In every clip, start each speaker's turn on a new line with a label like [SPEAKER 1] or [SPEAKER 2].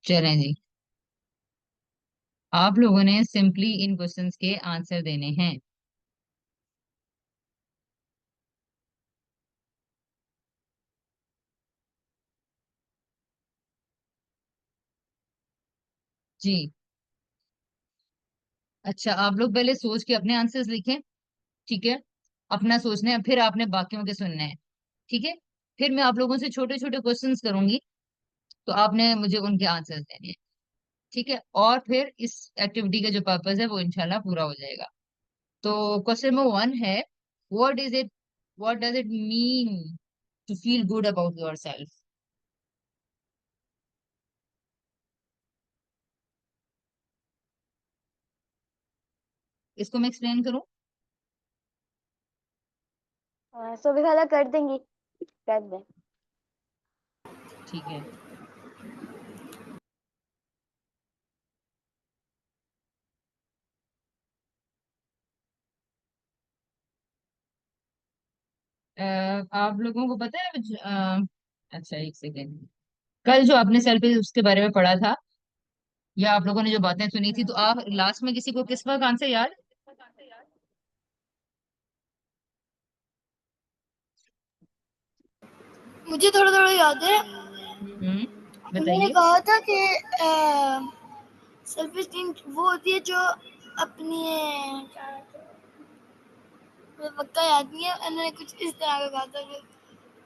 [SPEAKER 1] चलें जी। आप लोगों ने सिंपली इन क्वेश्चंस के आंसर देने हैं। जी। अच्छा, आप लोग पहले सोच के अपने आंसर्स लिखें। ठीक है। अपना सोचना है, फिर आपने बाकियों के सुनने हैं। ठीक है। फिर मैं आप लोगों से छोटे छोटे क्वेश्चंस करूंगी, तो आपने मुझे उनके आंसर्स देने हैं। ठीक है। और फिर इस एक्टिविटी का जो पर्पज है वो इंशाल्लाह पूरा हो जाएगा। तो क्वेश्चन नंबर 1 है, what is it what does it mean to feel good about your self? इसको मैं एक्सप्लेन करूं?
[SPEAKER 2] सुबह खाला कर देंगी, कर दें।
[SPEAKER 1] ठीक है। आप लोगों को पता है अच्छा, एक सेकेंड। कल जो आपने सेल्फी उसके बारे में पढ़ा था, या आप लोगों ने जो बातें सुनी थी, तो आप लास्ट में किसी को किस वक्त आंसर याद?
[SPEAKER 2] मुझे थोड़ा थोड़ा याद है।
[SPEAKER 1] हम्म।
[SPEAKER 2] उन्होंने
[SPEAKER 1] बताइए।
[SPEAKER 2] कहा था कि सेल्फ एस्टीम वो होती है जो अपनी मुझे पक्का याद नहीं है। उन्होंने कुछ इस तरह का कहा था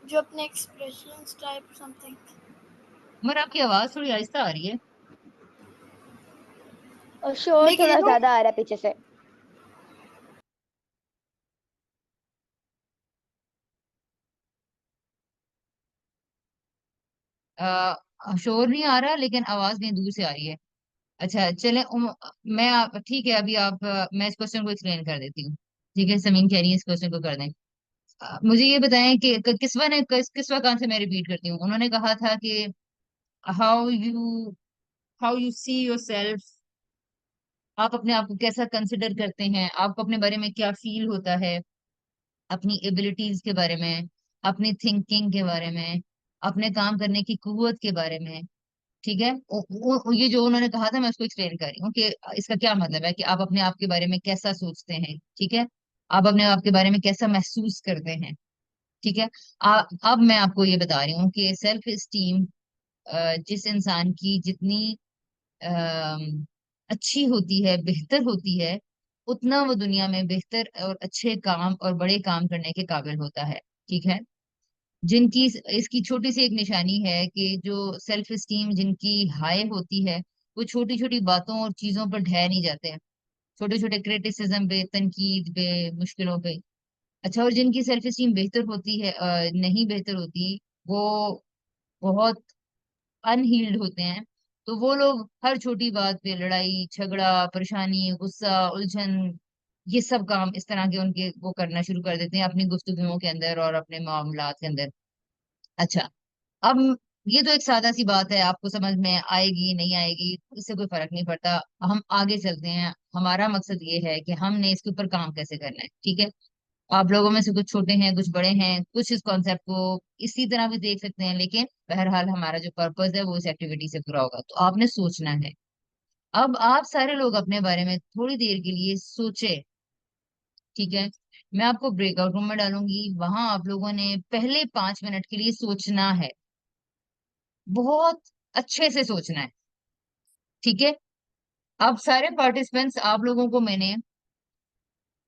[SPEAKER 2] जो अपने एक्सप्रेशन टाइप समथिंग।
[SPEAKER 1] मगर आपकी आवाज थोड़ी आहिस्ता आ रही है।
[SPEAKER 2] और शोर
[SPEAKER 3] मैं कह
[SPEAKER 2] थोड़ा
[SPEAKER 3] रहा हूँ,
[SPEAKER 2] ज्यादा आ रहा है पीछे से।
[SPEAKER 1] शोर नहीं आ रहा, लेकिन आवाज कहीं दूर से आ रही है। अच्छा चले, ठीक है, अभी मैं इस क्वेश्चन को एक्सप्लेन कर देती हूँ। ठीक है, समीन कह रही है इस क्वेश्चन को कर दें। मुझे ये बताएं कि किस वक्त आंसर मैं रिपीट करती हूँ। उन्होंने कहा था कि how you how you see your self, आप अपने आप को कैसा कंसिडर करते हैं, आपको अपने बारे में क्या फील होता है, अपनी एबिलिटीज के बारे में, अपनी थिंकिंग के बारे में, अपने काम करने की कुव्वत के बारे में। ठीक है। ये जो उन्होंने कहा था, मैं उसको एक्सप्लेन कर रही हूँ कि इसका क्या मतलब है कि आप अपने आप के बारे में कैसा सोचते हैं। ठीक है। आप अपने आप के बारे में कैसा महसूस करते हैं। ठीक है। अब मैं आपको ये बता रही हूँ कि सेल्फ एस्टीम जिस इंसान की जितनी अच्छी होती है, बेहतर होती है, उतना वो दुनिया में बेहतर और अच्छे काम और बड़े काम करने के काबिल होता है। ठीक है। जिनकी इसकी छोटी सी एक निशानी है कि जो सेल्फ एस्टीम जिनकी हाई होती है, वो छोटी छोटी बातों और चीजों पर ढह नहीं जाते हैं। छोटे छोटे क्रिटिसिज्म पे, तनकीद पे, मुश्किलों पे। अच्छा, और जिनकी सेल्फ एस्टीम बेहतर होती है, नहीं बेहतर होती, वो बहुत अनहील्ड होते हैं। तो वो लोग हर छोटी बात पे लड़ाई झगड़ा, परेशानी, गुस्सा, उलझन, ये सब काम इस तरह के उनके वो करना शुरू कर देते हैं अपनी गुफ्तगुओं के अंदर और अपने मामलात के अंदर। अच्छा। अब ये तो एक सादा सी बात है, आपको समझ में आएगी नहीं आएगी इससे कोई फर्क नहीं पड़ता। हम आगे चलते हैं। हमारा मकसद ये है कि हमने इसके ऊपर काम कैसे करना है। ठीक है। आप लोगों में से कुछ छोटे हैं, कुछ बड़े हैं, कुछ इस कॉन्सेप्ट को इसी तरह भी देख सकते हैं, लेकिन बहरहाल हमारा जो पर्पस है वो इस एक्टिविटी से पूरा होगा। तो आपने सोचना है। अब आप सारे लोग अपने बारे में थोड़ी देर के लिए सोचे। ठीक है। मैं आपको ब्रेकआउट रूम में डालूंगी, वहां आप लोगों ने पहले 5 मिनट के लिए सोचना है। बहुत अच्छे से सोचना है। ठीक है। अब सारे पार्टिसिपेंट्स, आप लोगों को मैंने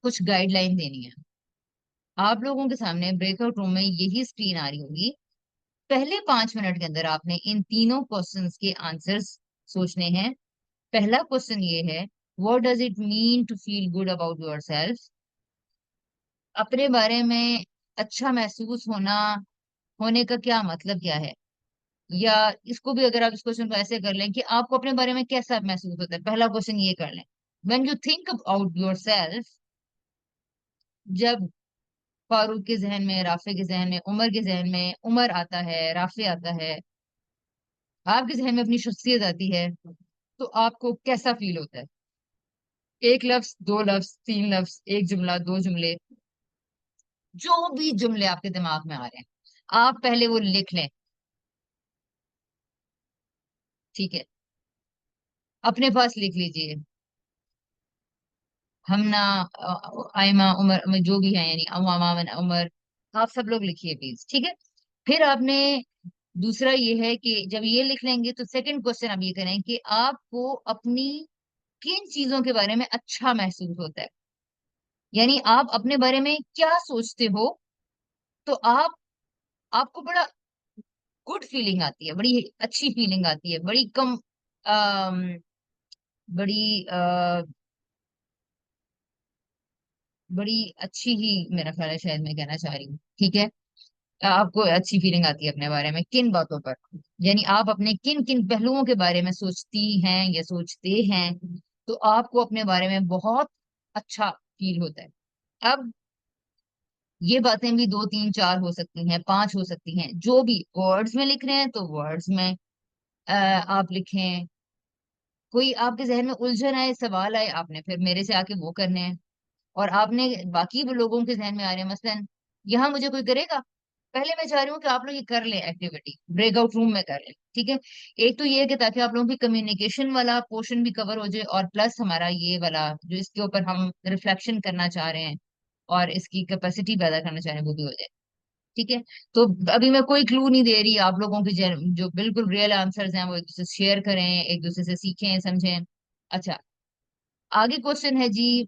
[SPEAKER 1] कुछ गाइडलाइन देनी है। आप लोगों के सामने ब्रेकआउट रूम में यही स्क्रीन आ रही होगी। पहले 5 मिनट के अंदर आपने इन तीनों क्वेश्चंस के आंसर्स सोचने हैं। पहला क्वेश्चन ये है, what does it mean to feel good about your self? अपने बारे में अच्छा महसूस होने का क्या मतलब क्या है? या इसको भी, अगर आप इस क्वेश्चन को ऐसे कर लें कि आपको अपने बारे में कैसा महसूस होता है, पहला क्वेश्चन ये कर लें। When you think about your self, जब फारूक के जहन में, राफे के जहन में, उमर के जहन में उमर आता है, राफे आता है, आपके जहन में अपनी शख्सियत आती है, तो आपको कैसा फील होता है? एक लफ्ज, दो लफ्ज, तीन लफ्ज, एक जुमला, दो जुमले, जो भी जुमले आपके दिमाग में आ रहे हैं, आप पहले वो लिख लें। ठीक है। अपने पास लिख लीजिए। हमना, आयमा, उमर, जो भी है, यानी अमामा, उमर, आप सब लोग लिखिए प्लीज, ठीक है। फिर आपने दूसरा ये है कि जब ये लिख लेंगे तो सेकंड क्वेश्चन आप ये करें कि आपको अपनी किन चीजों के बारे में अच्छा महसूस होता है, यानी आप अपने बारे में क्या सोचते हो। तो आपको बड़ा गुड फीलिंग आती है, बड़ी अच्छी फीलिंग आती है, बड़ी कम, अम, बड़ी बड़ी अच्छी ही, मेरा ख्याल है, शायद मैं कहना चाह रही हूँ, ठीक है। आपको अच्छी फीलिंग आती है अपने बारे में किन बातों पर, यानी आप अपने किन किन पहलुओं के बारे में सोचती हैं या सोचते हैं, तो आपको अपने बारे में बहुत अच्छा फील होता है। अब ये बातें भी दो तीन चार हो सकती हैं, पांच हो सकती हैं, जो भी वर्ड्स में लिख रहे हैं तो वर्ड्स में आप लिखें। कोई आपके जहन में उलझन आए, सवाल आए, आपने फिर मेरे से आके वो करने हैं। और आपने बाकी भी लोगों के जहन में आ रहे हैं, मसलन यहाँ मुझे कोई करेगा, पहले मैं चाह रही हूँ कि आप लोग ये कर लें, एक्टिविटी ब्रेकआउट रूम में कर लें, ठीक है। एक तो ये है कि ताकि आप लोगों की कम्युनिकेशन वाला पोर्शन भी कवर हो जाए, और प्लस हमारा ये वाला जो इसके ऊपर हम रिफ्लेक्शन करना चाह रहे हैं और इसकी कैपेसिटी पैदा करना चाह रहे हैं, वो भी हो जाए, ठीक है। तो अभी मैं कोई क्लू नहीं दे रही, आप लोगों के जो बिल्कुल रियल आंसर्स हैं वो एक दूसरे से शेयर करें, एक दूसरे से सीखें, समझें। अच्छा, आगे क्वेश्चन है जी,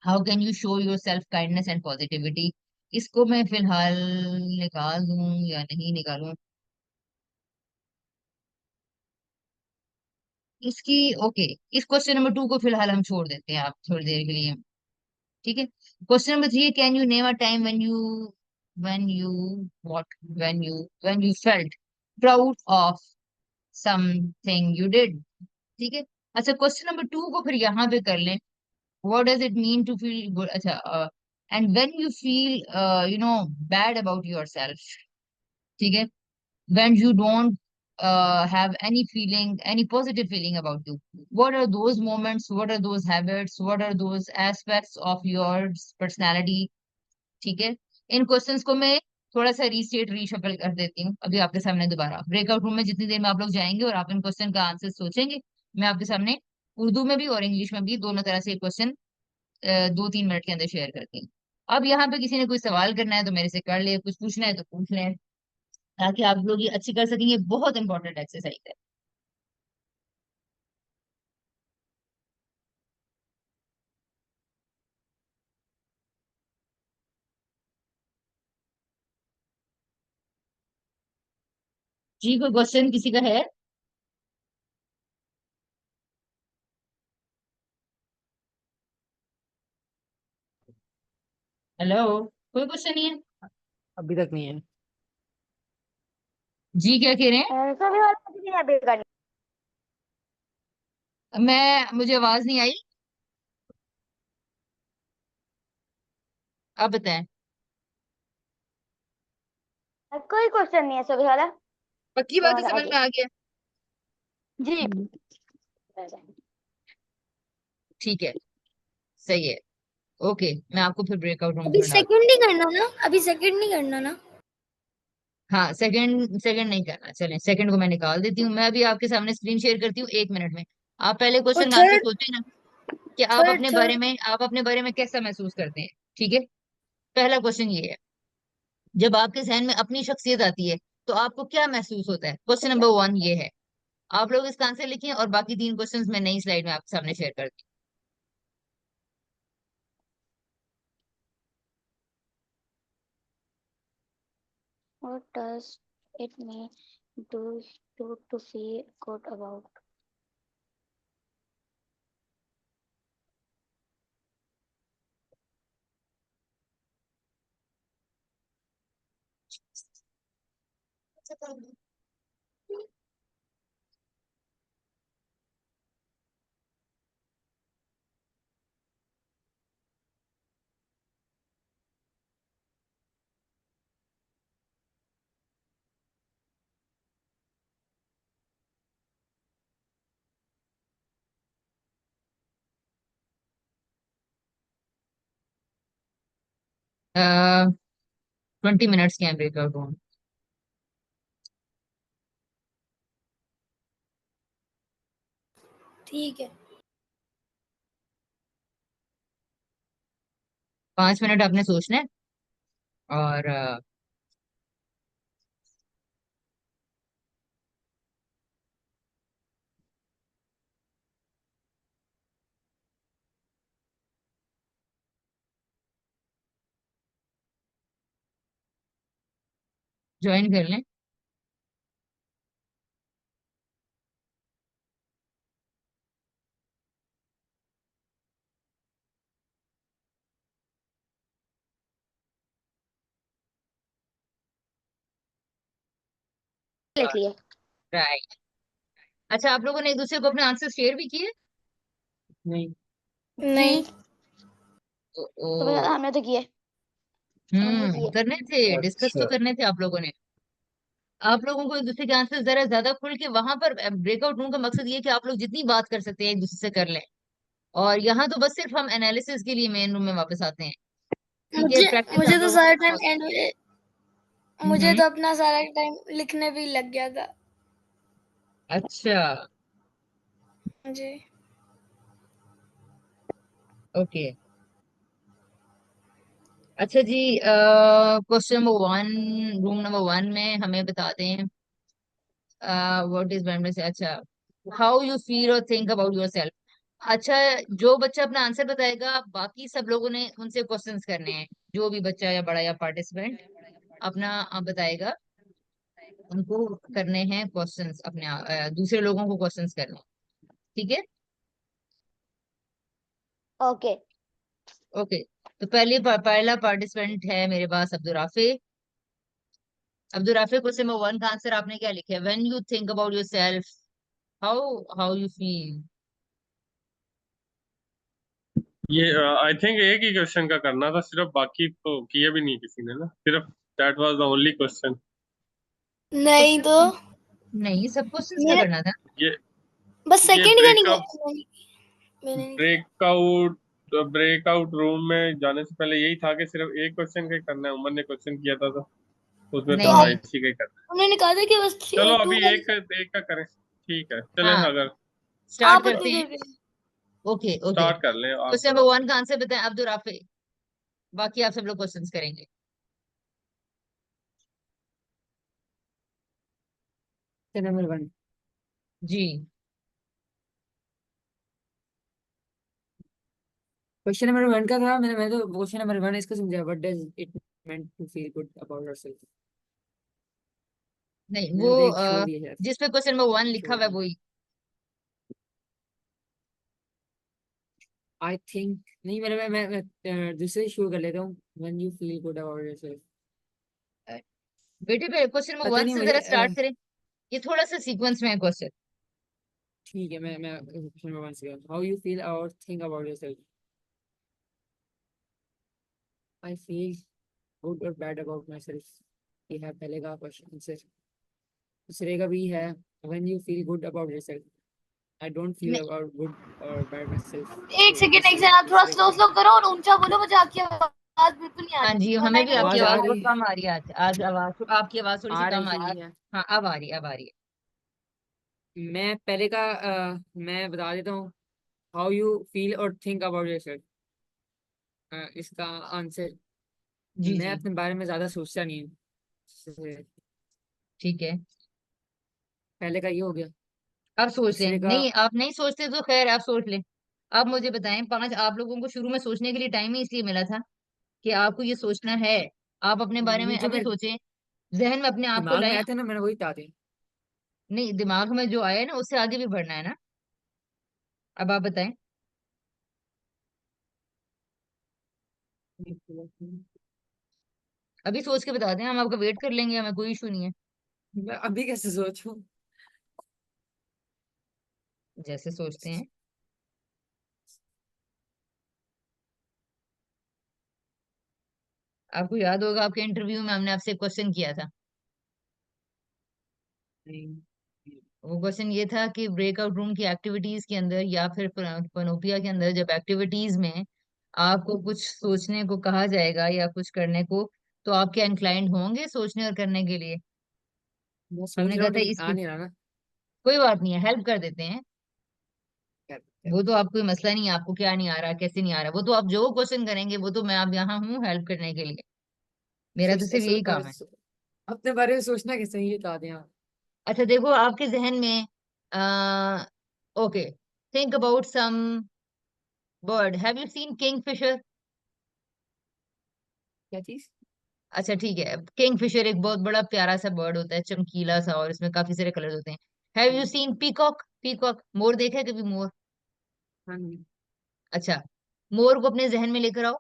[SPEAKER 1] how can you show yourself kindness and positivity. इसको मैं फिलहाल निकाल दूं या नहीं निकालूं, इसकी, ओके, इस क्वेश्चन नंबर 2 को फिलहाल हम छोड़ देते हैं, आप थोड़ी देर के लिए, ठीक है। क्वेश्चन नंबर 3 है, can you name a time when you what when you felt proud of something you did, ठीक है। अच्छा, क्वेश्चन नंबर 2 को फिर यहाँ पे कर लें, what does it mean to feel good. अच्छा, and when you feel bad about yourself, ठीक है, when you don't have any feeling, any positive feeling about you, what are those moments, what are those habits, what are those aspects of your personality, ठीक है। इन questions को मैं थोड़ा सा restate reshuffle कर देती हूँ अभी आपके सामने दोबारा, ब्रेकआउट रूम में जितनी देर में आप लोग जाएंगे और आप इन क्वेश्चन का आंसर सोचेंगे, मैं आपके सामने उर्दू में भी और इंग्लिश में भी दोनों तरह से क्वेश्चन 2-3 मिनट के अंदर शेयर करती हूँ। अब यहाँ पे किसी ने कोई सवाल करना है तो मेरे से कर ले, कुछ पूछना है तो पूछ लें, ताकि आप लोग ये अच्छी कर सकेंगे, बहुत इंपॉर्टेंट एक्सरसाइज है। जी, कोई क्वेश्चन किसी का है? हेलो, कोई क्वेश्चन नहीं है?
[SPEAKER 3] अभी तक नहीं है।
[SPEAKER 1] जी, क्या कह रहे
[SPEAKER 2] सभी वाला कुछ नहीं है अभी करनी।
[SPEAKER 1] हैं? मुझे आवाज नहीं आई, आप बताएं।
[SPEAKER 2] कोई क्वेश्चन नहीं है सभी वाला।
[SPEAKER 1] पक्की बात है,
[SPEAKER 2] तुम्हारा
[SPEAKER 1] समझ में
[SPEAKER 2] आगे।
[SPEAKER 1] आ गया।
[SPEAKER 2] जी।
[SPEAKER 1] ठीक है, सही है। ओके, मैं आपको फिर ब्रेकआउट रूम
[SPEAKER 2] अभी
[SPEAKER 1] में डाल।
[SPEAKER 2] सेकंड नहीं करना ना, अभी सेकंड नहीं करना ना।
[SPEAKER 1] हाँ, सेकंड सेकंड नहीं करना, चलें सेकंड को मैं निकाल देती हूँ, मैं अभी आपके सामने स्क्रीन शेयर करती हूँ 1 मिनट में। आप पहले
[SPEAKER 2] और
[SPEAKER 1] क्वेश्चन का आंसर
[SPEAKER 2] थर्ड,
[SPEAKER 1] सोचें ना, कि
[SPEAKER 2] थर्ड थर्ड
[SPEAKER 1] आप अपने बारे में कैसा महसूस करते हैं, ठीक है। पहला क्वेश्चन ये है, जब आपके जहन में अपनी शख्सियत आती है तो आपको क्या महसूस होता है, क्वेश्चन नंबर 1 ये है। आप लोग इसका आंसर लिखें और बाकी 3 क्वेश्चंस मैं नई स्लाइड में आपके सामने शेयर करती
[SPEAKER 2] what does it mean do to feel good about?
[SPEAKER 1] हूँ। 20 मिनट्स के ब्रेकआउट रूम।
[SPEAKER 2] ठीक है।
[SPEAKER 1] 5 मिनट आपने सोचना है और ज्वाइन कर लें।
[SPEAKER 2] लिख लिया।
[SPEAKER 1] राइट। अच्छा, आप लोगों ने एक दूसरे को अपने आंसर शेयर भी किए?
[SPEAKER 3] नहीं।
[SPEAKER 2] नहीं।
[SPEAKER 1] ओ,
[SPEAKER 2] तो बता,
[SPEAKER 1] ओ,
[SPEAKER 2] हमने तो किए। हमने किए।
[SPEAKER 1] करने थे, डिस्कस तो
[SPEAKER 3] अच्छा।
[SPEAKER 1] करने थे आप लोगों ने। आप लोगों को एक दूसरे के आंसर जरा ज्यादा खुल के वहां पर ब्रेकआउट रूम का मकसद ये है कि आप लोग जितनी बात कर सकते हैं एक दूसरे से कर लें। और यहाँ तो बस सिर्फ हम एनालिसिस के लिए मेन रूम में वापस आते हैं। ठीक है,
[SPEAKER 2] मुझे
[SPEAKER 1] प्रैक्टिस
[SPEAKER 2] मुझे
[SPEAKER 1] आप
[SPEAKER 2] तो
[SPEAKER 1] लोगों
[SPEAKER 2] सारा
[SPEAKER 1] को
[SPEAKER 2] टाइम
[SPEAKER 1] बहुत।
[SPEAKER 2] एंड मुझे
[SPEAKER 1] हम्म।
[SPEAKER 2] तो अपना सारा टाइम लिखने भी लग गया था।
[SPEAKER 1] अच्छा।
[SPEAKER 2] जी।
[SPEAKER 1] ओके। अच्छा जी, क्वेश्चन नंबर 1, रूम नंबर 1 में हमें बताते हैं व्हाट इज मेमोरी। अच्छा, हाउ यू फील और थिंक अबाउट योर सेल्फ। अच्छा, जो बच्चा अपना आंसर बताएगा बाकी सब लोगों ने उनसे क्वेश्चंस करने हैं। जो भी बच्चा या बड़ा या पार्टिसिपेंट अपना बताएगा, उनको करने हैं क्वेश्चंस अपने दूसरे लोगों को क्वेश्चंस करने हैं। ठीक है।
[SPEAKER 2] ओके।
[SPEAKER 1] ओके। तो पहला पार्टिसिपेंट है मेरे पास अब्दुल राफे। अब्दुल राफे, क्वेश्चन नंबर 1 का आंसर आपने क्या लिखा है? When you think about your self, how how you feel.
[SPEAKER 3] ये आई थिंक एक ही क्वेश्चन का करना था सिर्फ, बाकी तो किया भी नहीं किसी ने ना, सिर्फ that was the only question.
[SPEAKER 2] नहीं तो
[SPEAKER 1] क्वेश्चन नहीं, सब क्वेश्चंस का
[SPEAKER 2] मेरे
[SPEAKER 1] करना था।
[SPEAKER 3] ये
[SPEAKER 2] बस
[SPEAKER 3] ये
[SPEAKER 2] सेकंड का नहीं
[SPEAKER 3] ब्रेकअप
[SPEAKER 2] किया। मैंने नहीं किया।
[SPEAKER 3] ब्रेकआउट ब्रेकआउट रूम में जाने से पहले यही था कि सिर्फ एक क्वेश्चन का ही करना है। उमर ने क्वेश्चन किया था तो उसमें
[SPEAKER 2] तो
[SPEAKER 1] नहीं
[SPEAKER 3] तो हाँ
[SPEAKER 1] नहीं।
[SPEAKER 2] आप
[SPEAKER 3] इसी का ही करना
[SPEAKER 2] उन्होंने कहा था कि बस
[SPEAKER 3] है। चलो
[SPEAKER 2] टू
[SPEAKER 3] अभी
[SPEAKER 2] का।
[SPEAKER 3] एक एक का करें, ठीक है चलें,
[SPEAKER 1] हाँ,
[SPEAKER 3] अगर
[SPEAKER 1] स्टार्ट
[SPEAKER 2] आप
[SPEAKER 1] करते
[SPEAKER 2] उतनी
[SPEAKER 1] हैं।
[SPEAKER 2] देर के।
[SPEAKER 1] Okay okay.
[SPEAKER 3] स्टार्ट कर लें आप
[SPEAKER 1] क्वेश्चन नंबर
[SPEAKER 3] थोड़ा।
[SPEAKER 1] 1 का आंसर बताएं अब्दुल राफे। बाकी आप सब लोग क्वेश्चंस करेंगे।
[SPEAKER 4] Number one.
[SPEAKER 1] जी।
[SPEAKER 4] क्वेश्चन नंबर वन का था, मैं तो क्वेश्चन नंबर वन इसको समझा, what does it mean to feel good about yourself.
[SPEAKER 1] नहीं, वो
[SPEAKER 4] मैंने तो एक छोड़ दिया शायद।
[SPEAKER 1] जिस पे क्वेश्चन नंबर 1 लिखा
[SPEAKER 4] छोड़
[SPEAKER 1] हुआ है
[SPEAKER 4] दिया।
[SPEAKER 1] वही।
[SPEAKER 4] आई थिंक नहीं, मैं दूसरे शुरू कर लेता हूँ। When you feel good about yourself.
[SPEAKER 1] बेटे पे क्वेश्चन नंबर
[SPEAKER 4] पता
[SPEAKER 1] 1
[SPEAKER 4] नहीं
[SPEAKER 1] से
[SPEAKER 4] मुझे
[SPEAKER 1] जरा स्टार्ट करें। ये थोड़ा सा सीक्वेंस में है क्वेश्चन।
[SPEAKER 4] ठीक है, मैं क्वेश्चन नंबर वन से, हाउ यू फील और think about yourself. I feel good और बैड अबाउट माई सेल्फ। ये है पहले का क्वेश्चन आंसर। दूसरे का भी है, when you feel good about yourself. I don't feel
[SPEAKER 1] नहीं।
[SPEAKER 4] अबाउट गुड और बैड माई सेल्फ।
[SPEAKER 2] एक
[SPEAKER 4] तो
[SPEAKER 2] सेकंड, एक
[SPEAKER 4] तीसरे
[SPEAKER 2] सेकंड, आप थोड़ा
[SPEAKER 4] तीसरे
[SPEAKER 2] स्लो
[SPEAKER 4] का
[SPEAKER 2] स्लो करो और ऊंचा बोलो, मुझे आपकी आवाज बिल्कुल नहीं आ
[SPEAKER 1] हाँ
[SPEAKER 2] रही
[SPEAKER 1] जी,
[SPEAKER 2] वरना
[SPEAKER 1] हमें भी
[SPEAKER 2] मैं
[SPEAKER 1] आपकी
[SPEAKER 4] आवाज
[SPEAKER 2] बोलती
[SPEAKER 4] आ
[SPEAKER 1] आवाज
[SPEAKER 2] रहूंगी।
[SPEAKER 1] बहुत
[SPEAKER 4] रही
[SPEAKER 1] कम आ रही है आज आवाज आपकी आवाज थोड़ी सी
[SPEAKER 4] आ
[SPEAKER 1] कम आ रही
[SPEAKER 4] रही
[SPEAKER 1] है।
[SPEAKER 4] है।
[SPEAKER 1] हाँ, अब आ रही है, अब आ रही है।
[SPEAKER 4] मैं पहले का मैं बता देता हूँ, हाउ यू फील और थिंक अबाउट योरसेल्फ। इसका आंसर,
[SPEAKER 1] जी
[SPEAKER 4] मैं
[SPEAKER 1] जी।
[SPEAKER 4] अपने बारे में ज्यादा सोचता नहीं हूँ।
[SPEAKER 1] ठीक है।
[SPEAKER 4] पहले का ये हो गया।
[SPEAKER 1] आप सोच लें।
[SPEAKER 4] दूसरे का,
[SPEAKER 1] नहीं, आप नहीं सोचते तो खैर आप सोच लें। आप मुझे बताएं, 5 आप लोगों को शुरू में सोचने के लिए टाइम ही इसलिए मिला था कि आपको ये सोचना है। आप अपने बारे में
[SPEAKER 4] जो
[SPEAKER 1] अभी
[SPEAKER 4] मेरे
[SPEAKER 1] सोचें, जहन में अपने आप को
[SPEAKER 4] दिमाग में
[SPEAKER 1] लाएं।
[SPEAKER 4] आया था ना, मैंने वही बता दिया।
[SPEAKER 1] नहीं, दिमाग में जो आया है ना उससे आगे भी बढ़ना है ना। अब आप बताएं। अभी सोच के बता दें, हम आपका वेट कर लेंगे, हमें कोई इशू नहीं है।
[SPEAKER 4] मैं अभी कैसे सोचूं।
[SPEAKER 1] जैसे सोचते हैं। आपको याद होगा आपके इंटरव्यू में हमने आपसे क्वेश्चन किया था।
[SPEAKER 4] नहीं।
[SPEAKER 1] वो क्वेश्चन ये था कि ब्रेकआउट रूम की एक्टिविटीज के अंदर या फिर पनोपिया के अंदर जब एक्टिविटीज में आपको कुछ सोचने को कहा जाएगा या कुछ करने को, तो आप क्या इंक्लाइंड होंगे सोचने और करने के लिए?
[SPEAKER 4] मैं सोच
[SPEAKER 1] हमने
[SPEAKER 4] रहा
[SPEAKER 1] कहा
[SPEAKER 4] हूँ
[SPEAKER 1] था
[SPEAKER 4] लेकिन
[SPEAKER 1] इस
[SPEAKER 4] आ नहीं रहा ना।
[SPEAKER 1] कोई बात नहीं है, हेल्प कर देते हैं।
[SPEAKER 4] कहते हैं।
[SPEAKER 1] वो तो आप कोई मसला नहीं है, आपको क्या नहीं आ रहा, कैसे नहीं आ रहा, वो तो आप जो क्वेश्चन करेंगे वो तो मैं आप यहाँ हूँ हेल्प करने के लिए, मेरा तो सिर्फ यही काम है।
[SPEAKER 4] अपने बारे में सोचना कैसे, ये बता दें आप।
[SPEAKER 1] अच्छा देखो आपके जहन में आ, okay, think about some bird, have you seen kingfisher?
[SPEAKER 4] क्या चीज?
[SPEAKER 1] अच्छा ठीक है, किंगफिशर एक बहुत बड़ा प्यारा सा बर्ड होता है, चमकीला सा, और इसमें काफी सारे कलर होते हैं। Have you
[SPEAKER 4] hmm,
[SPEAKER 1] seen peacock? Peacock, मोर देखा है कभी मोर?
[SPEAKER 4] हाँ जी।
[SPEAKER 1] अच्छा, मोर को अपने जहन में लेकर आओ,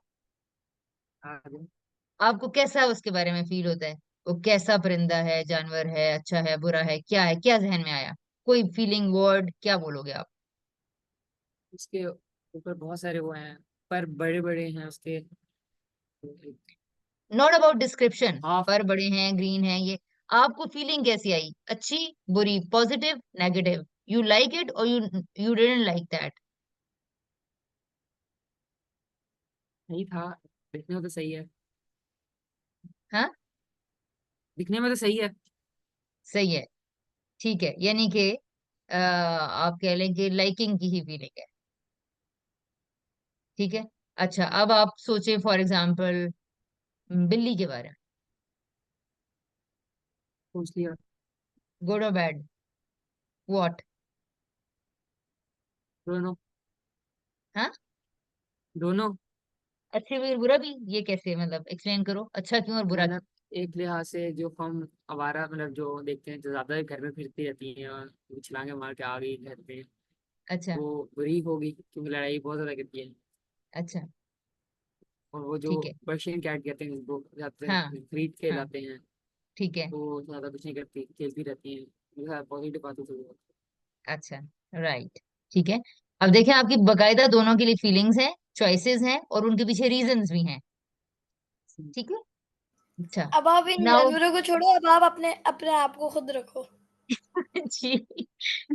[SPEAKER 4] आगे।
[SPEAKER 1] आपको कैसा उसके बारे में फील होता है? वो कैसा परिंदा है, जानवर है, अच्छा है, बुरा है, क्या है, क्या जहन में आया? कोई फीलिंग, वर्ड, क्या बोलोगे आप?
[SPEAKER 4] उसके ऊपर बहुत सारे वो हैं, पर बड़े बड़े हैं उसके।
[SPEAKER 1] Not about description,
[SPEAKER 4] half.
[SPEAKER 1] पर बड़े हैं, ग्रीन है, ये आपको फीलिंग कैसी आई? अच्छी, बुरी, positive, negative? You like it और यू डिडंट लाइक दैट?
[SPEAKER 4] सही था, दिखने में तो सही है।
[SPEAKER 1] हाँ,
[SPEAKER 4] दिखने में तो सही है।
[SPEAKER 1] सही है, ठीक है, यानी कि आप कह लें कि लाइकिंग की ही फीलिंग है, ठीक है। अच्छा अब आप सोचें फॉर एग्जांपल बिल्ली के बारे में,
[SPEAKER 4] पूछ लिया।
[SPEAKER 1] गुड और बैड, व्हाट?
[SPEAKER 4] दोनों।
[SPEAKER 1] हाँ,
[SPEAKER 4] दोनों।
[SPEAKER 1] अच्छे भी और बुरा भी, ये कैसे, मतलब एक्सप्लेन करो, अच्छा क्यों और बुरा क्यों?
[SPEAKER 4] मतलब एक लिहाज से जो हम आवारा, मतलब जो देखते हैं, जो ज्यादा घर में फिरती रहती हैं और छलांगे मार के आ गई घर पे,
[SPEAKER 1] अच्छा,
[SPEAKER 4] वो बुरी होगी क्योंकि लड़ाई बहुत ज्यादा करती है।
[SPEAKER 1] अच्छा,
[SPEAKER 4] और वो जो
[SPEAKER 1] ठीक है,
[SPEAKER 4] पर्शियन कैट कहते हैं जिनको, जाते
[SPEAKER 1] हाँ,
[SPEAKER 4] हैं खरीद के
[SPEAKER 1] हाँ,
[SPEAKER 4] लाते हैं,
[SPEAKER 1] ठीक है,
[SPEAKER 4] वो ज्यादा कुछ नहीं करती, खेलती रहती हैं। ये पॉजिटिव बात है।
[SPEAKER 1] अच्छा, राइट, ठीक है। अब देखें आपकी बकायदा दोनों के लिए फीलिंग्स हैं, चॉइसेस हैं, और उनके पीछे रीजंस भी हैं, ठीक है। अच्छा,
[SPEAKER 2] अब आप इन
[SPEAKER 1] नाउ
[SPEAKER 2] जानवरों को छोड़ो, अब आप अपने अपने आप को खुद रखो।
[SPEAKER 1] जी,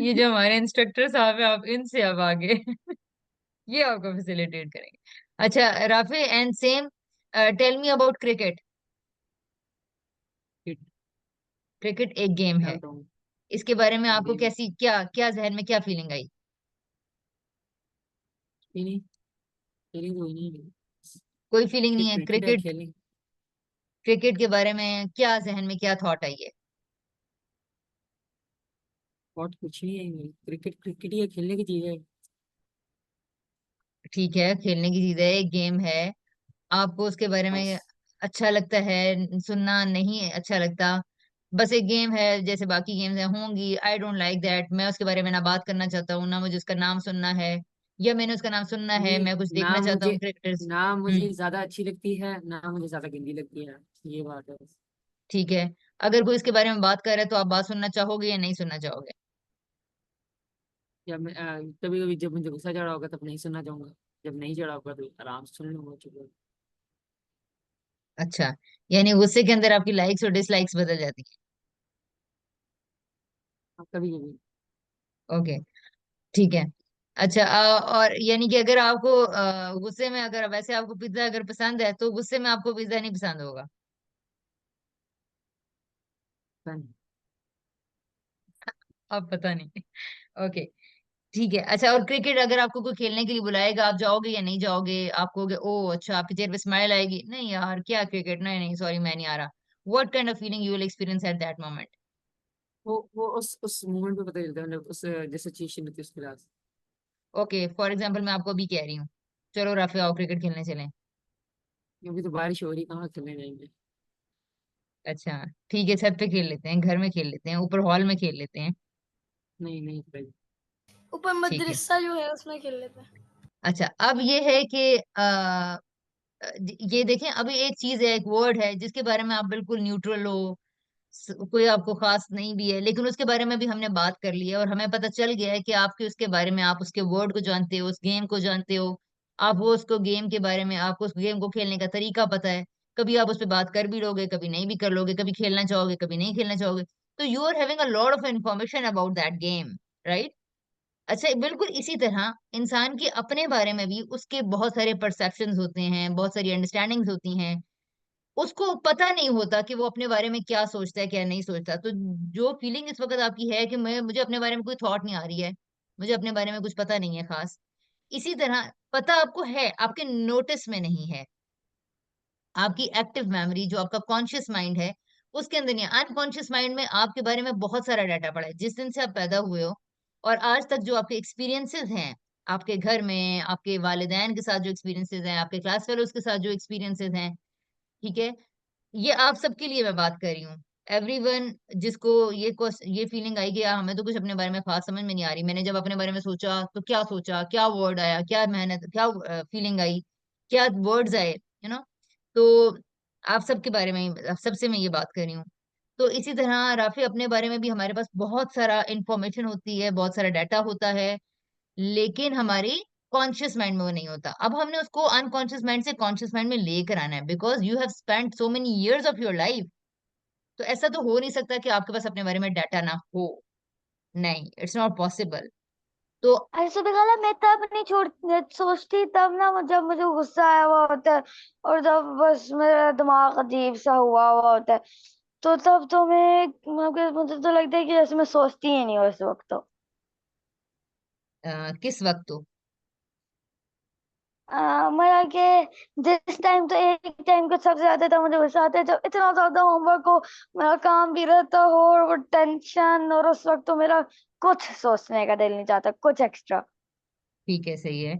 [SPEAKER 1] ये जो हमारे इंस्ट्रक्टर साहब है, आप इनसे अब आगे ये आपको फैसिलिटेट करेंगे। अच्छा Rafay and same, tell me about cricket.
[SPEAKER 4] Hit.
[SPEAKER 1] Cricket एक गेम
[SPEAKER 4] क्या
[SPEAKER 1] है,
[SPEAKER 4] बताऊँ।
[SPEAKER 1] इसके बारे में आपको
[SPEAKER 4] गेम।
[SPEAKER 1] कैसी, क्या क्या जहन में क्या फीलिंग आई?
[SPEAKER 4] नहीं, फीलिंग तो हुई नहीं।
[SPEAKER 1] कोई फीलिंग नहीं है
[SPEAKER 4] क्रिकेट है,
[SPEAKER 1] क्रिकेट?
[SPEAKER 4] खेलें।
[SPEAKER 1] क्रिकेट के बारे में क्या जहन में क्या थॉट आई है?
[SPEAKER 4] और कुछ नहीं है, क्रिकेट क्रिकेट ही है, खेलने की चीज है।
[SPEAKER 1] ठीक है, खेलने की चीज है, एक गेम है, आपको उसके बारे में
[SPEAKER 4] बस।
[SPEAKER 1] अच्छा लगता है सुनना, नहीं अच्छा लगता? बस एक गेम है जैसे बाकी गेम्स हैं होंगी, आई डोंट लाइक दैट, मैं उसके बारे में ना बात करना चाहता हूँ, ना मुझे उसका नाम सुनना है, या मैंने उसका नाम सुनना है,
[SPEAKER 4] नहीं,
[SPEAKER 1] मैं कुछ
[SPEAKER 4] ना
[SPEAKER 1] देखना चाहता
[SPEAKER 4] मुझे
[SPEAKER 1] हूँ क्रिकेटर्स।
[SPEAKER 4] ना
[SPEAKER 1] हम्म,
[SPEAKER 4] मुझे ज्यादा अच्छी लगती है, ना मुझे ज्यादा गंदी लगती है। ये बात है बस।
[SPEAKER 1] ठीक है, अगर कोई इसके बारे में बात कर रहा है तो आप बात सुनना चाहोगे या नहीं सुनना चाहोगे?
[SPEAKER 4] जब मैं कभी कभी जब मुझे गुस्सा चढ़ा होगा तब नहीं सुनना चाहूंगा। जब नहीं चढ़ा होगा तो आराम से सुन लूंगा, चुप होके।
[SPEAKER 1] अच्छा, यानी गुस्से के अंदर आपकी लाइक्स और डिसलाइक्स बदल जाती
[SPEAKER 4] हाँ, कभी कभी।
[SPEAKER 1] है, ओके, ठीक है। अच्छा और यानी कि अगर आपको गुस्से में, अगर वैसे आपको पिज्जा अगर पसंद है तो गुस्से में आपको पिज्जा नहीं पसंद होगा? अब पता नहीं ओके, ठीक है। अच्छा और क्रिकेट अगर आपको कोई खेलने के लिए बुलाएगा, आप जाओगे या नहीं जाओगे? आप कहोगे ओ अच्छा, आपके चेहरे पे स्माइल आएगी, नहीं यार क्या क्रिकेट, नहीं नहीं सॉरी मैं नहीं आ रहा? What kind of feeling you will experience at that moment?
[SPEAKER 4] वो उस मोमेंट पे पता चलता है, मतलब उस जैसे सिचुएशन होती है उसके बाद।
[SPEAKER 1] ओके, फॉर एग्जाम्पल मैं आपको अभी कह रही हूँ चलो राफे आओ क्रिकेट खेलने चलें,
[SPEAKER 4] अभी तो बारिश हो रही, कहाँ खेलने जाएंगे।
[SPEAKER 1] अच्छा ठीक है, छत पे खेल लेते हैं, घर में खेल लेते हैं, ऊपर हॉल में खेल लेते हैं,
[SPEAKER 4] नहीं नहीं भाई।
[SPEAKER 2] ऊपर
[SPEAKER 1] ठीक है।
[SPEAKER 2] मदरसा जो है उसमें खेल लेते हैं।
[SPEAKER 1] अच्छा अब ये है कि ये देखें, अभी एक चीज है, एक वर्ड है जिसके बारे में आप बिल्कुल न्यूट्रल हो, कोई आपको खास नहीं भी है, लेकिन उसके बारे में भी हमने बात कर ली है और हमें पता चल गया है कि आपके उसके बारे में, आप उसके वर्ड को जानते हो, उस गेम को जानते हो, आप वो उसको गेम के बारे में, आपको उस गेम को खेलने का तरीका पता है, कभी आप उस पर बात कर भी लोगे, कभी नहीं भी कर लोगे, कभी खेलना चाहोगे, कभी नहीं खेलना चाहोगे, तो you are having a lot of information about that game, right? अच्छा बिल्कुल इसी तरह इंसान के अपने बारे में भी उसके बहुत सारे परसेप्शंस होते हैं, बहुत सारी अंडरस्टैंडिंग्स होती हैं, उसको पता नहीं होता कि वो अपने बारे में क्या सोचता है क्या नहीं सोचता। तो जो फीलिंग इस वक्त आपकी है कि मैं, मुझे अपने बारे में कोई थॉट नहीं आ रही है, मुझे अपने बारे में कुछ पता नहीं है खास। इसी तरह पता आपको है, आपके नोटिस में नहीं है। आपकी एक्टिव मेमोरी, जो आपका कॉन्शियस माइंड है, उसके अंदर नहीं है। अनकॉन्शियस माइंड में आपके बारे में बहुत सारा डाटा पड़ा है, जिस दिन से आप पैदा हुए हो और आज तक जो आपके एक्सपीरियंसेस हैं, आपके घर में आपके वालिदैन के साथ जो एक्सपीरियंसेस हैं, आपके क्लास फेलोज के साथ जो एक्सपीरियंसेस हैं, ठीक है, ये आप सबके लिए मैं बात कर रही हूँ। एवरीवन जिसको ये फीलिंग आई कि यार हमें तो कुछ अपने बारे में खास समझ में नहीं आ रही, मैंने जब अपने बारे में सोचा तो क्या सोचा, क्या वर्ड आया, क्या मेहनत, क्या फीलिंग आई, क्या वर्ड्स आए, तो आप सबके बारे में आप सबसे मैं ये बात कर रही हूँ। तो इसी तरह राफी, अपने बारे में भी हमारे पास बहुत सारा इंफॉर्मेशन होती है, बहुत सारा डाटा होता है, लेकिन हमारी कॉन्शियस माइंड में वो नहीं होता। अब हमने उसको अनकॉन्शियस माइंड से कॉन्शियस माइंड में लेकर आना है, because you have spent so many years of your life. तो ऐसा तो हो नहीं सकता कि आपके पास अपने बारे में डाटा ना हो। नहीं, इट्स नॉट पॉसिबल। तो
[SPEAKER 2] अरे सुबह खाला, मैं तब नहीं सोचती तब ना, जब मुझे गुस्सा आया हुआ होता है और जब बस मेरा दिमाग अजीब सा हुआ हुआ होता है, तो तब तो मुझे तो लगता है कि जैसे मैं सोचती ही नहीं हूँ उस वक्त तो।
[SPEAKER 1] किस वक्त तो
[SPEAKER 2] मेरा के जिस टाइम तो एक टाइम को सबसे ज्यादा तो मुझे गुस्सा आता है जब इतना ज्यादा होमवर्क हो, मेरा काम भी रहता हो और वो टेंशन, और उस वक्त तो मेरा कुछ सोचने का दिल नहीं चाहता, कुछ एक्स्ट्रा।
[SPEAKER 1] ठीक है, सही है,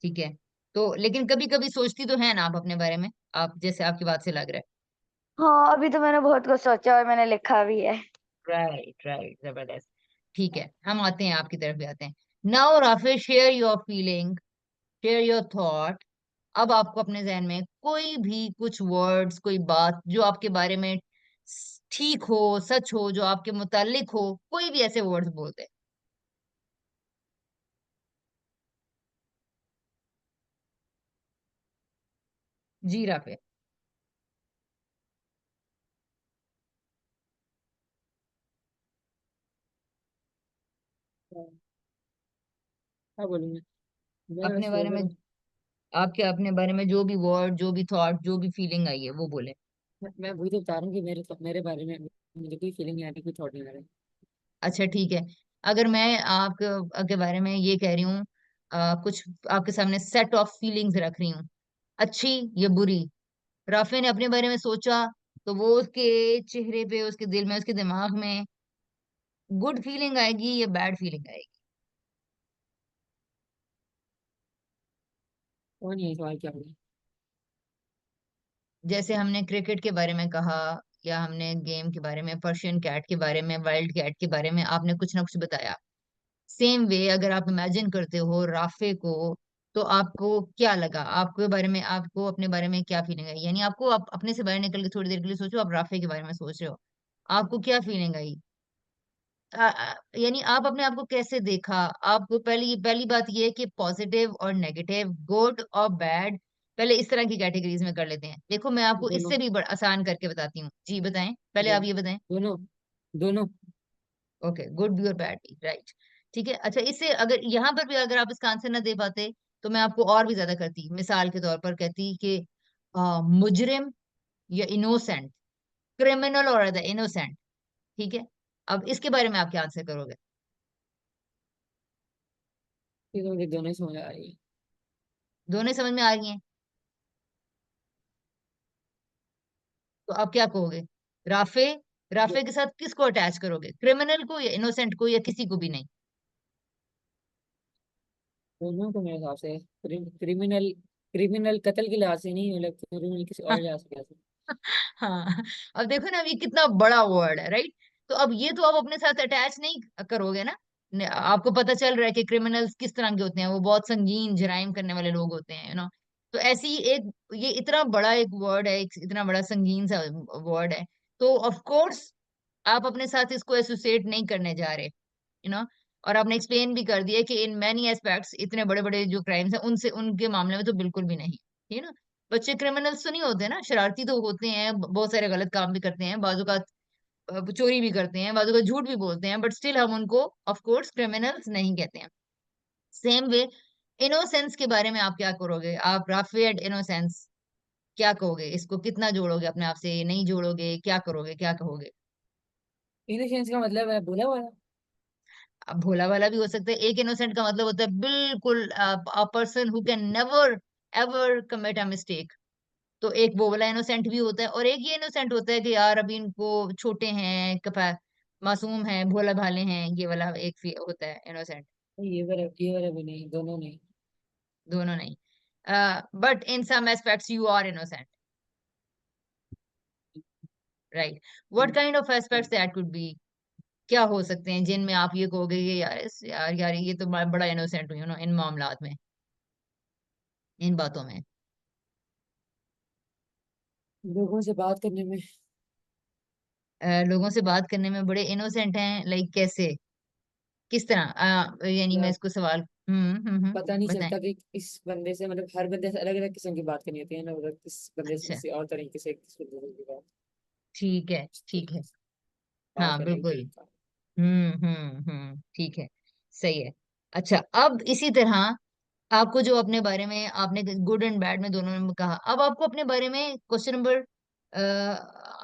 [SPEAKER 1] ठीक है। तो लेकिन कभी कभी सोचती तो है ना आप अपने बारे में, आप जैसे आपकी बात से लग रहा
[SPEAKER 2] हाँ, अभी तो मैंने बहुत कुछ सोचा और मैंने लिखा भी है।
[SPEAKER 1] है। राइट, राइट, जबरदस्त। ठीक है, हम आते हैं, आपकी तरफ भी आते हैं। Now Rafe, share your feeling, share your thought. अब आपको अपने जहन में कोई भी कुछ वर्ड्स, कोई बात जो आपके बारे में ठीक हो, सच हो, जो आपके मुतालिक हो, कोई भी ऐसे वर्ड्स बोलते हैं। जी राफे।
[SPEAKER 4] क्या बोलूँ मैं बस
[SPEAKER 1] अपने बारे
[SPEAKER 4] बोल
[SPEAKER 1] में,
[SPEAKER 4] रहा हूँ।
[SPEAKER 1] आपके अपने बारे में जो भी वर्ड, जो भी थॉट, जो भी फीलिंग आई है वो बोले।
[SPEAKER 4] मैं वही तो बता रहा हूँ कि मेरे बारे में मुझे कोई फीलिंग नहीं आ रही, कोई थॉट नहीं आ रहा।
[SPEAKER 1] अच्छा, ठीक है। अगर मैं आपके आपके बारे में ये कह रही हूँ, कुछ आपके सामने सेट ऑफ फीलिंग्स रख रही हूँ, अच्छी या बुरी, राफे ने अपने बारे में सोचा, तो वो उसके चेहरे पे, उसके दिल में, उसके दिमाग में गुड फीलिंग आएगी या बैड फीलिंग आएगी?
[SPEAKER 4] कौन ये सवाल क्या होगा?
[SPEAKER 1] जैसे हमने क्रिकेट के बारे में कहा, या हमने गेम के बारे में, पर्शियन कैट के बारे में, वाइल्ड कैट के बारे में आपने कुछ ना कुछ बताया। सेम वे अगर आप इमेजिन करते हो राफे को, तो आपको क्या लगा, आपके बारे में, आपको अपने बारे में क्या फीलिंग आई? यानी आपको, आप अपने से बाहर निकल के थोड़ी देर के लिए सोचो, आप राफे के बारे में सोच रहे हो, आपको क्या फीलिंग आई? यानी आप अपने आप को कैसे देखा? आपको पहली पहली बात ये है कि पॉजिटिव और नेगेटिव, गुड और बैड, पहले इस तरह की कैटेगरीज में कर लेते हैं। देखो, मैं आपको
[SPEAKER 4] दोनों।
[SPEAKER 1] इससे भी आसान करके बताती हूँ। जी बताएं, पहले
[SPEAKER 4] दो,
[SPEAKER 1] आप ये बताएं।
[SPEAKER 4] दोनों। दोनों।
[SPEAKER 1] ओके, गुड भी और बैड भी, राइट। ठीक है, अच्छा, इससे अगर यहाँ पर भी अगर आप इसका आंसर ना दे पाते, तो मैं आपको और भी ज्यादा करती, मिसाल के तौर पर कहती कि मुजरिम या इनोसेंट, क्रिमिनल और द इनोसेंट। ठीक है, अब इसके बारे में आप क्या आंसर करोगे?
[SPEAKER 4] ये तो मुझे दोनों ही समझ आ रही है।
[SPEAKER 1] दोनों समझ में आ रही हैं? तो आप क्या कहोगे? राफे,
[SPEAKER 4] दो,
[SPEAKER 1] राफे के साथ किसको अटैच करोगे, क्रिमिनल को या इनोसेंट को या किसी को भी नहीं?
[SPEAKER 4] दोनों को मेरे हिसाब से क्रिमिनल, क्रिमिनल कत्ल के लिहाज से नहीं, मतलब क्रिमिनल किसी और लिहाज से।
[SPEAKER 1] हाँ, अब देखो ना, अब ये कितना बड़ा वर्ड है, राइट? तो अब ये तो आप अपने साथ अटैच नहीं करोगे ना। आपको पता चल रहा है कि क्रिमिनल्स किस तरह के होते हैं, वो बहुत संगीन जराइम करने वाले लोग होते हैं, तो ऐसी ही एक, ये इतना बड़ा एक वर्ड है, एक इतना बड़ा संगीन सा वर्ड है, तो ऑफ कोर्स आप अपने साथ इसको एसोसिएट नहीं करने जा रहे, यू नो और आपने एक्सप्लेन भी कर दिया कि इन मैनी एस्पेक्ट्स, इतने बड़े बड़े जो क्राइम्स हैं उनसे, उनके मामले में तो बिल्कुल भी नहीं, ठीक है ना। बच्चे क्रिमिनल्स तो नहीं होते ना, शरारती तो होते हैं, बहुत सारे गलत काम भी करते हैं, बाजू का चोरी भी करते हैं, बाजू का झूठ भी बोलते हैं, बट स्टिल हम उनको ऑफ कोर्स क्रिमिनल्स नहीं कहते हैं। सेम वे, इनोसेंस के बारे में आप क्या करोगे? आप राफे एंड इनोसेंस क्या कहोगे? इसको कितना जोड़ोगे अपने आप से, नहीं जोड़ोगे, क्या करोगे, क्या कहोगे?
[SPEAKER 4] इनोसेंस का मतलब है बोला हुआ है।
[SPEAKER 1] अब भोला भाला भी हो सकता है। एक इनोसेंट का मतलब होता है बिल्कुल a person who can never ever commit a mistake. तो एक वो वाला इनोसेंट भी होता है, और एक ये इनोसेंट होता है कि यार अभी इनको छोटे हैं, मासूम हैं, भोला भाले हैं, ये वाला एक होता है इनोसेंट।
[SPEAKER 4] ये वाला भी नहीं, दोनों नहीं।
[SPEAKER 1] दोनों नहीं। But in some aspects you are innocent, right? What kind of aspects that could be? क्या हो सकते हैं जिनमें आप ये कहोगे कि यार यार यार ये तो बड़ा इनोसेंट हूँ, इन मामलात में, इन बातों में।
[SPEAKER 4] लोगों से बात करने में।
[SPEAKER 1] लोगों से बात करने में बड़े इनोसेंट हैं, लाइक कैसे, किस तरह? यानी मैं
[SPEAKER 4] यार
[SPEAKER 1] इसको सवाल
[SPEAKER 4] पता नहीं
[SPEAKER 1] बताएं।
[SPEAKER 4] चलता कि इस बंदे से, मतलब हर बंदे से अलग अलग किस्म की बात करनी होती है ना, मतलब किस बंदे से
[SPEAKER 1] अच्छा,
[SPEAKER 4] किसी और तरीके से किस बंदे की बात,
[SPEAKER 1] ठीक है,
[SPEAKER 4] इस
[SPEAKER 1] ठीक है।
[SPEAKER 4] तरीके से बात
[SPEAKER 1] हाँ
[SPEAKER 4] करने का
[SPEAKER 1] बिल्कुल।
[SPEAKER 4] तरीका।
[SPEAKER 1] ठीक है, सही है। अच्छा, अब इसी तरह आपको जो अपने बारे में आपने गुड एंड बैड में दोनों में कहा, अब आपको अपने बारे में क्वेश्चन नंबर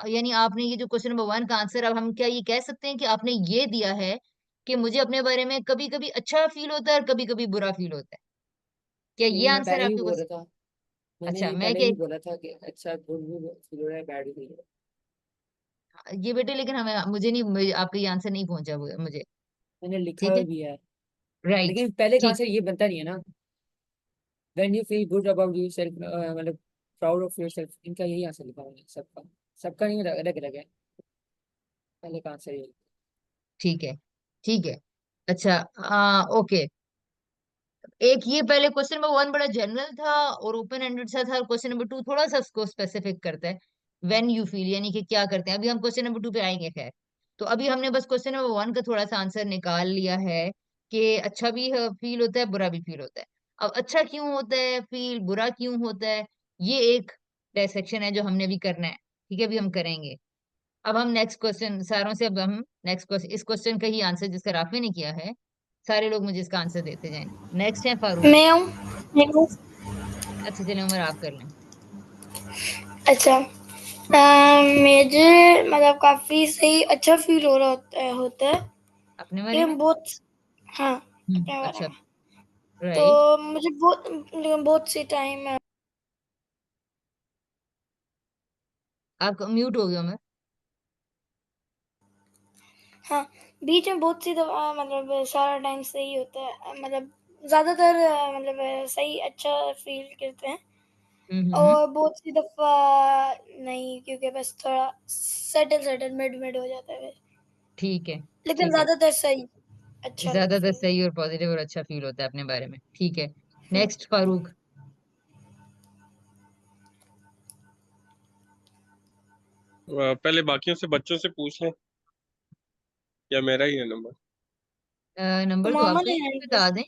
[SPEAKER 1] यानी आपने ये जो क्वेश्चन नंबर 1 का आंसर, अब हम क्या ये कह सकते हैं कि आपने ये दिया है कि मुझे अपने बारे में कभी कभी अच्छा फील होता है और कभी कभी बुरा फील होता है? क्या ये
[SPEAKER 4] नहीं, मैं
[SPEAKER 1] आंसर
[SPEAKER 4] पहले भी
[SPEAKER 1] आपके
[SPEAKER 4] बोल
[SPEAKER 1] क्वेश्चन?
[SPEAKER 4] रहा था, मैंने
[SPEAKER 1] अच्छा,
[SPEAKER 4] ये
[SPEAKER 1] मैं
[SPEAKER 4] पहले
[SPEAKER 1] क्या,
[SPEAKER 4] भी बोला था कि अच्छा गुड भी फील हो रहा है, बैड भी फील हो
[SPEAKER 1] ये बेटे लेकिन हमें मुझे नहीं आपका ये आंसर नहीं पहुंचा मुझे।
[SPEAKER 4] रहा है, मैंने लिखा
[SPEAKER 1] ठीक है,
[SPEAKER 4] भी है।
[SPEAKER 1] राइट,
[SPEAKER 4] लेकिन पहले का
[SPEAKER 1] ठीक
[SPEAKER 4] आंसर ये बनता नहीं है ना, when you feel good about your self, मतलब प्राउड ऑफ योर सेल्फ, इनका यही आंसर लिखा मैंने सबका। सबका नहीं, अलग अलग है। पहले का आंसर ये।
[SPEAKER 1] ठीक है, ठीक है। अच्छा, ओके। एक ये पहले क्वेश्चन नंबर 1 बड़ा जनरल था और ओपन एंडेड सा था, और क्वेश्चन नंबर 2 थोड़ा सा उसको स्पेसिफिक करता है, व्हेन यू फील यानी कि क्या करते हैं। अभी हम क्वेश्चन नंबर 2 पे आएंगे, खैर। तो अभी हमने बस क्वेश्चन नंबर 1 का थोड़ा सा आंसर निकाल लिया है कि अच्छा भी फील होता है, बुरा भी फील होता है। अब अच्छा क्यों होता है फील, बुरा क्यों होता है, ये एक डायसेक्शन है जो हमने अभी करना है। ठीक है, अभी हम करेंगे। अब हम नेक्स्ट क्वेश्चन सारों से, अब हम नेक्स्ट क्वेश्चन, इस क्वेश्चन का ही आंसर जिसका राफे ने किया है, सारे लोग मुझे इसका आंसर देते जाएं। नेक्स्ट है फारूक।
[SPEAKER 2] मैं हूँ। मैं हूँ।
[SPEAKER 1] अच्छा चलिए उमर, आप कर लें।
[SPEAKER 2] अच्छा, मुझे मतलब काफी सही अच्छा फील हो रहा होता है
[SPEAKER 1] अपने बारे में?
[SPEAKER 2] लेकिन बहुत, हाँ, अपने बारे
[SPEAKER 1] अच्छा,
[SPEAKER 2] में। तो
[SPEAKER 1] राइट।
[SPEAKER 2] मुझे बहुत, लेकिन बहुत सी टाइम,
[SPEAKER 1] आप म्यूट हो गया उमर।
[SPEAKER 2] हाँ, बीच में बहुत सी दफा मतलब सारा टाइम सही होता है, मतलब ज्यादातर मतलब सही अच्छा फील करते हैं,
[SPEAKER 1] हम्म।
[SPEAKER 2] और बहुत सी दफा नहीं, क्योंकि बस थोड़ा सटल सटल मिड मिड हो जाता है फिर।
[SPEAKER 1] ठीक है,
[SPEAKER 2] लेकिन
[SPEAKER 1] ठीक है।
[SPEAKER 2] ज्यादातर सही अच्छा
[SPEAKER 1] ज्यादातर
[SPEAKER 2] फील।
[SPEAKER 1] सही और पॉजिटिव और अच्छा फील होता है अपने बारे में, ठीक है। नेक्स्ट फारूक।
[SPEAKER 3] पहले बाकियों से बच्चों से पूछ लें या मेरा ही है नंबर?
[SPEAKER 1] नंबर तो
[SPEAKER 2] मामा
[SPEAKER 1] आपका
[SPEAKER 2] ने
[SPEAKER 1] ही,
[SPEAKER 2] हैंड
[SPEAKER 1] बता दें,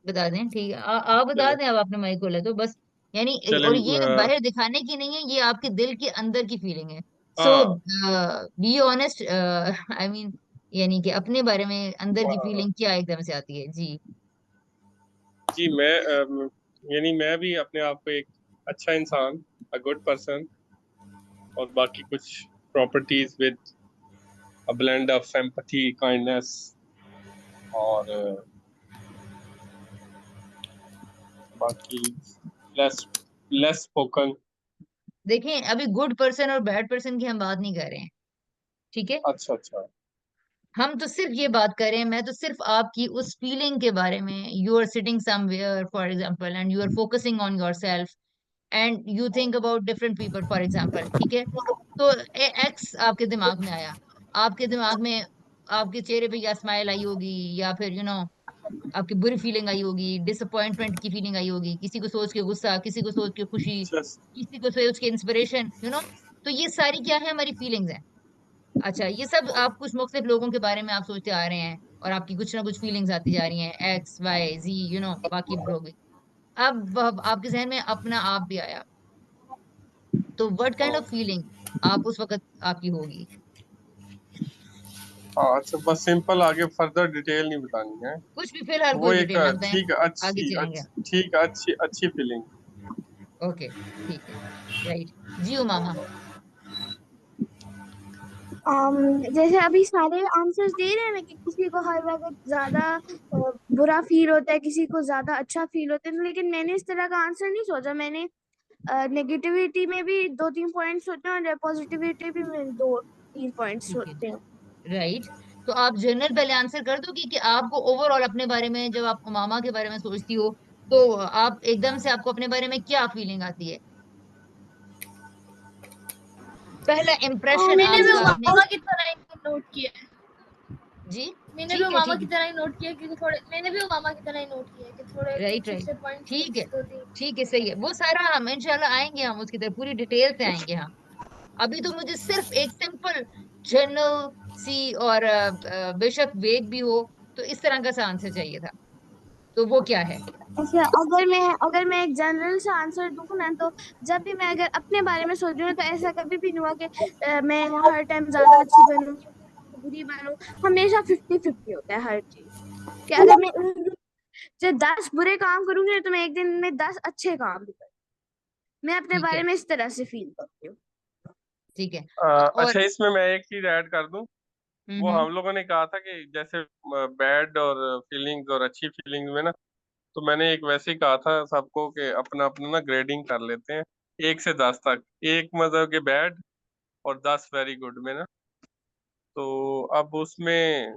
[SPEAKER 1] बता दें, ठीक है। आप बता
[SPEAKER 3] चले
[SPEAKER 1] दें, अब आपने माइक खोला तो बस, यानी
[SPEAKER 3] चले
[SPEAKER 1] और ये बाहर दिखाने की नहीं है, ये आपके दिल के अंदर की फीलिंग है। सो
[SPEAKER 3] हाँ
[SPEAKER 1] बी ऑनेस्ट, आई मीन, यानी कि अपने बारे में अंदर की
[SPEAKER 3] हाँ,
[SPEAKER 1] फीलिंग क्या एकदम से आती है जी?
[SPEAKER 3] जी मैं यानी मैं भी अपने आप को एक अच्छा इंसान, अ गुड पर्सन, और बाकी कुछ properties with a blend of empathy, kindness, और बाकी लेस लेस स्पोकन।
[SPEAKER 1] देखें, अभी गुड पर्सन और बैड पर्सन की हम बात नहीं कर रहे हैं, ठीक है?
[SPEAKER 3] अच्छा अच्छा।
[SPEAKER 1] हम तो सिर्फ ये बात कर रहे हैं, मैं तो सिर्फ आपकी उस फीलिंग के बारे में, you are sitting somewhere for example and you are focusing on yourself and you think about different people for example, ठीक है? तो एक्स आपके दिमाग में आया, आपके दिमाग में आपके चेहरे पे या स्माइल आई होगी, या फिर आपकी बुरी फीलिंग आई होगी, डिसअपॉइंटमेंट की फीलिंग आई होगी, किसी को सोच के गुस्सा, किसी को सोच के खुशी,
[SPEAKER 3] जस्ट
[SPEAKER 1] किसी को सोच के इंस्पिरेशन, तो ये सारी क्या है, हमारी फीलिंग्स हैं। अच्छा, ये सब आप कुछ मुख्तलिफ लोगों के बारे में आप सोचते आ रहे हैं, और आपकी कुछ ना कुछ फीलिंग्स आती जा रही हैं, एक्स वाई जी, बाकी लोग भी। अब आपके जहन में अपना आप भी आया, तो व्हाट काइंड ऑफ फीलिंग आप उस वक्त आपकी होगी?
[SPEAKER 3] हाँ, अच्छा बस सिंपल, आगे फर्दर डिटेल नहीं बतानी है।
[SPEAKER 1] कुछ भी, फिलहाल
[SPEAKER 3] वो
[SPEAKER 1] कोई
[SPEAKER 3] एक
[SPEAKER 1] डिटेल ना बताएं,
[SPEAKER 3] ठीक
[SPEAKER 1] आगे
[SPEAKER 3] अच्छी
[SPEAKER 1] चलेंगे।
[SPEAKER 3] अच्छी ठीक अच्छी अच्छी फीलिंग।
[SPEAKER 1] ओके, ठीक है, राइट। जी मामा।
[SPEAKER 2] जैसे अभी सारे आंसर्स दे रहे हैं ना कि किसी को हर वक्त ज्यादा बुरा फील होता है, किसी को ज्यादा अच्छा फील होता है, लेकिन मैंने इस तरह का आंसर नहीं सोचा। मैंने नेगेटिविटी में भी 2-3 पॉइंट सोचे और पॉजिटिविटी भी में 2-3 पॉइंट
[SPEAKER 1] ठीक है,
[SPEAKER 2] सोचते हैं।
[SPEAKER 1] राइट। तो आप जनरल पहले आंसर कर दो कि आपको ओवरऑल अपने बारे में, जब आप मामा के बारे में सोचती हो तो आप एकदम से आपको अपने बारे में क्या फीलिंग आती है? पहला इम्प्रेशन
[SPEAKER 5] मैंने भी
[SPEAKER 1] आपका अपने।
[SPEAKER 5] मामा की तरह ही नोट किया है।
[SPEAKER 1] जी,
[SPEAKER 5] मैंने भी
[SPEAKER 1] ठीक है,
[SPEAKER 5] मामा
[SPEAKER 1] ठीक
[SPEAKER 5] की
[SPEAKER 1] है,
[SPEAKER 5] तरह ही नोट किया क्योंकि थोड़े मैंने भी मामा की तरह ही नोट किया कि थोड़े
[SPEAKER 1] राइट,
[SPEAKER 5] कुछ
[SPEAKER 1] राइट,
[SPEAKER 5] अच्छे पॉइंट्स
[SPEAKER 1] ठीक है,
[SPEAKER 5] कुछ 2-3।
[SPEAKER 1] ठीक है, सही है। वो सारा हम इंशाल्लाह आएंगे, हम उसकी तरफ पूरी डिटेल से आएंगे हम। अभी तो मुझे सिर्फ एक सिंपल जनरल सी, और बेशक वेग भी हो, तो इस तरह का सा आंसर चाहिए था। तो वो क्या है?
[SPEAKER 2] अच्छा, अगर मैं एक जनरल सा आंसर दूं ना, तो जब भी मैं अगर अपने बारे में सोच रही हूँ तो ऐसा कभी भी नहीं हुआ कि मैं हर टाइम ज्यादा अच्छी बनूं या बुरी बनूं। हमेशा 50-50 होता है हर चीज। कि अगर मैं एक दिन जो 10 बुरे काम करूंगी ना, तो मैं एक दिन में 10 अच्छे काम भी करूँ। मैं अपने
[SPEAKER 1] ठीक है,
[SPEAKER 2] बारे में इस तरह से फील करती हूँ।
[SPEAKER 1] ठीक है। और
[SPEAKER 3] अच्छा, इसमें मैं एक चीज ऐड कर दूं। वो
[SPEAKER 1] हम्म,
[SPEAKER 3] हम लोगों ने कहा था कि जैसे बैड और फीलिंग्स और अच्छी फीलिंग्स में ना, तो मैंने एक वैसे ही कहा था सबको कि अपना अपना ना ग्रेडिंग कर लेते हैं 1 से 10 तक। एक मतलब के बैड और 10 वेरी गुड में ना। तो अब उसमें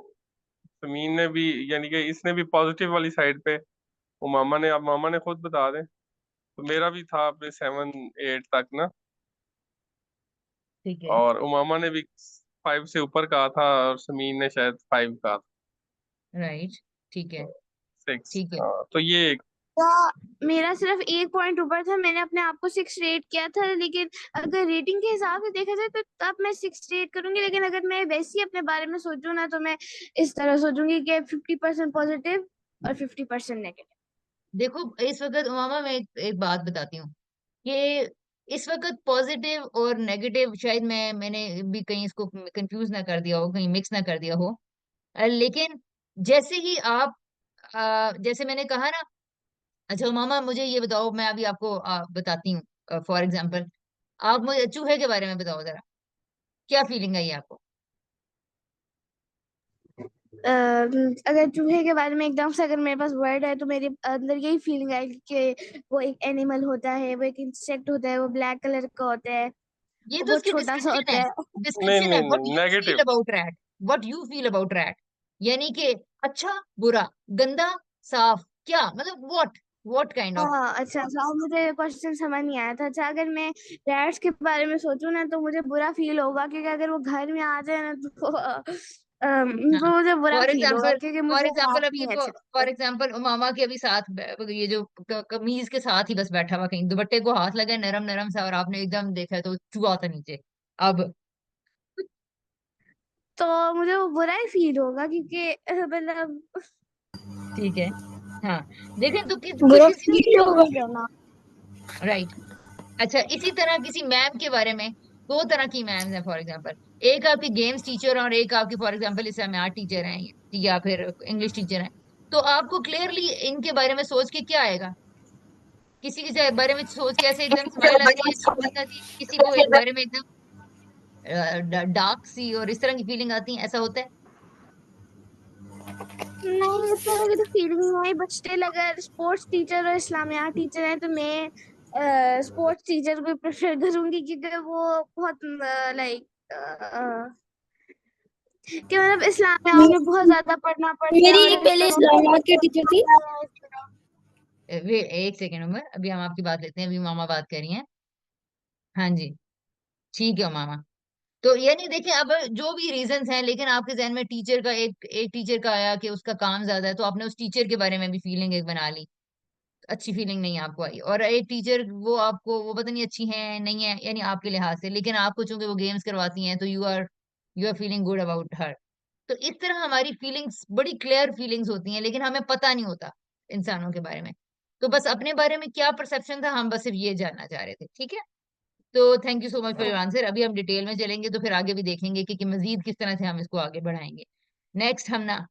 [SPEAKER 3] समीन ने भी, यानी कि इसने भी पॉजिटिव वाली साइड पे, वो मामा ने, अब मामा ने खुद बता दें। तो मेरा भी था अपने 7-8 तक ना।
[SPEAKER 1] ठीक है,
[SPEAKER 3] और उमामा ने भी 5 से ऊपर कहा था, और समीन ने शायद 5 कहा था।
[SPEAKER 1] राइट, ठीक है,
[SPEAKER 3] 6।
[SPEAKER 1] ठीक है,
[SPEAKER 3] हाँ, तो ये
[SPEAKER 2] तो मेरा सिर्फ एक पॉइंट ऊपर था। मैंने अपने आप को 6 रेट किया था, लेकिन अगर रेटिंग के हिसाब से देखा जाए तो तब मैं 6 रेट करूंगी। लेकिन अगर मैं वैसे ही अपने बारे में सोचूं ना, तो मैं इस तरह सोचूंगी कि 50% पॉजिटिव और 50% नेगेटिव।
[SPEAKER 1] देखो इस वक्त मामा, मैं एक बात बताती हूँ कि इस वक्त पॉजिटिव और नेगेटिव, शायद मैंने भी कहीं इसको कंफ्यूज ना कर दिया हो, कहीं मिक्स ना कर दिया हो। लेकिन जैसे ही आप, जैसे मैंने कहा ना, अच्छा मामा मुझे ये बताओ, मैं अभी आपको बताती हूँ। फॉर एग्जाम्पल, आप मुझे चूहे के बारे में बताओ जरा, क्या फीलिंग आई आपको?
[SPEAKER 2] अगर चूहे के बारे में एकदम से अगर मेरे पास वर्ड है, तो मेरे अंदर यही फीलिंग आएगी कि वो एक एनिमल होता है, वो एक इंसेक्ट होता है, वो ब्लैक कलर का होता है,
[SPEAKER 1] ये तो
[SPEAKER 2] वो
[SPEAKER 1] उसकी
[SPEAKER 2] छोटा सा
[SPEAKER 1] डिस्क्रिप्शन
[SPEAKER 2] होता
[SPEAKER 1] है,
[SPEAKER 2] है।
[SPEAKER 3] नहीं
[SPEAKER 1] डिस्क्रिप्शन है।
[SPEAKER 3] नहीं
[SPEAKER 1] व्हाट
[SPEAKER 3] नहीं,
[SPEAKER 1] you feel
[SPEAKER 3] negative.
[SPEAKER 1] About rat, what you feel about rat, यानी कि अच्छा, बुरा, गंदा, साफ, क्या मतलब, व्हाट काइंड ऑफ।
[SPEAKER 2] हाँ, अच्छा अच्छा, अब मुझे क्वेश्चन समझ नहीं आया था। अच्छा, अगर मैं रैट्स के बारे में सोचूं ना, तो मुझे बुरा फील होगा, क्योंकि अगर वो घर में आ जाए ना, तो मुझे बुरा
[SPEAKER 1] फॉर
[SPEAKER 2] फील होगा,
[SPEAKER 1] एग्जाम्पल,
[SPEAKER 2] क्योंकि
[SPEAKER 1] फॉर
[SPEAKER 2] मुझे
[SPEAKER 1] एग्जाम्पल
[SPEAKER 2] रैट्स
[SPEAKER 1] अभी
[SPEAKER 2] नहीं अच्छे
[SPEAKER 1] फॉर
[SPEAKER 2] लगते।
[SPEAKER 1] एग्जाम्पल मामा के अभी साथ ये जो कमीज के साथ ही बस बैठा हुआ, कहीं दुपट्टे को हाथ लगा, नरम नरम सा, और आपने एकदम देखा तो चुआ था नीचे। अब
[SPEAKER 2] तो मुझे वो बुरा ही फील होगा, क्योंकि मतलब
[SPEAKER 1] ठीक है, हाँ, देखें तो कुछ
[SPEAKER 2] बुरा
[SPEAKER 1] किसी
[SPEAKER 2] फील होगा क्या ना।
[SPEAKER 1] राइट। अच्छा, इसी तरह किसी मैम के बारे में, दो तरह की मैम है फॉर एग्जांपल, एक आपकी गेम्स टीचर और एक आपकी फॉर एग्जांपल इस समय आर्ट टीचर हैं या फिर इंग्लिश टीचर हैं। तो आपको क्लियरली इनके बारे में सोच के क्या आएगा? किसी के बारे में सोच के ऐसे एकदम स्माइल आती है, फीलिंग आती है, किसी को एक बारे में एकदम डार्क सी और इस तरह की फीलिंग आती है, ऐसा होता है?
[SPEAKER 2] नहीं, इस तरह की तो फीलिंग नहीं आई, बट स्टिल अगर स्पोर्ट्स टीचर और इस्लामियात टीचर है, तो मैं स्पोर्ट्स टीचर को प्रेफर करूंगी, क्योंकि वो बहुत लाइक कि मतलब इस्लामियात में बहुत ज्यादा पढ़ना पड़ता है,
[SPEAKER 5] मेरी
[SPEAKER 2] और
[SPEAKER 5] एक
[SPEAKER 2] इस
[SPEAKER 5] पहले
[SPEAKER 2] तरह
[SPEAKER 5] इस्लामाबाद की टीचर थी।
[SPEAKER 1] वे एक सेकेंड उमर, अभी हम आपकी बात लेते हैं, अभी मामा बात कर रही हैं। हाँ जी, ठीक है मामा। तो यानी देखिए, अब जो भी रीजंस हैं, लेकिन आपके जहन में टीचर का एक टीचर का आया कि उसका काम ज्यादा है, तो आपने उस टीचर के बारे में भी फीलिंग एक बना ली, अच्छी फीलिंग नहीं आपको आई। और एक टीचर वो आपको, वो पता नहीं अच्छी है नहीं है, यानी आपके लिहाज से, लेकिन आपको चूंकि वो गेम्स करवाती हैं तो you are feeling good about her. तो इस तरह हमारी फीलिंग्स बड़ी क्लियर फीलिंग्स होती हैं, लेकिन हमें पता नहीं होता इंसानों के बारे में। तो बस अपने बारे में क्या परसेप्शन था, हम बस सिर्फ ये जानना चाह रहे थे, ठीक है। तो thank you so much for your answer. अभी हम डिटेल में चलेंगे तो फिर आगे भी देखेंगे कि मजीद किस तरह से हम इसको आगे बढ़ाएंगे। नेक्स्ट हम ना,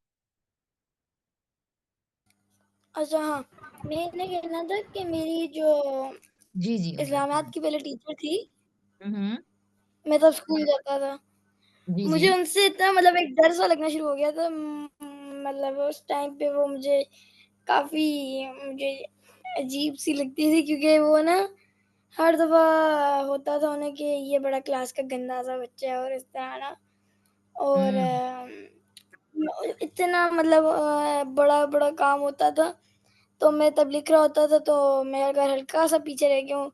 [SPEAKER 5] अच्छा हाँ, मैंने कहना था कि मेरी जो
[SPEAKER 1] जी जी उमर,
[SPEAKER 5] इस्लामाबाद की पहले टीचर थी,
[SPEAKER 1] हम्म,
[SPEAKER 5] मैं तब स्कूल जाता था,
[SPEAKER 1] जी
[SPEAKER 5] मुझे
[SPEAKER 1] जी।
[SPEAKER 5] उनसे इतना मतलब एक डर सा लगना शुरू हो गया था। मतलब उस टाइम पे वो मुझे काफ़ी मुझे अजीब सी लगती थी, क्योंकि वो ना हर दफ़ा होता था उन्हें कि ये बड़ा क्लास का गंदा सा बच्चा है और इस तरह ना। और
[SPEAKER 1] हम्म।
[SPEAKER 5] इतना मतलब बड़ा-बड़ा काम होता था, तो मैं तब लिख रहा होता था, तो मैं अगर हल्का-सा पीछे रह गया हूँ,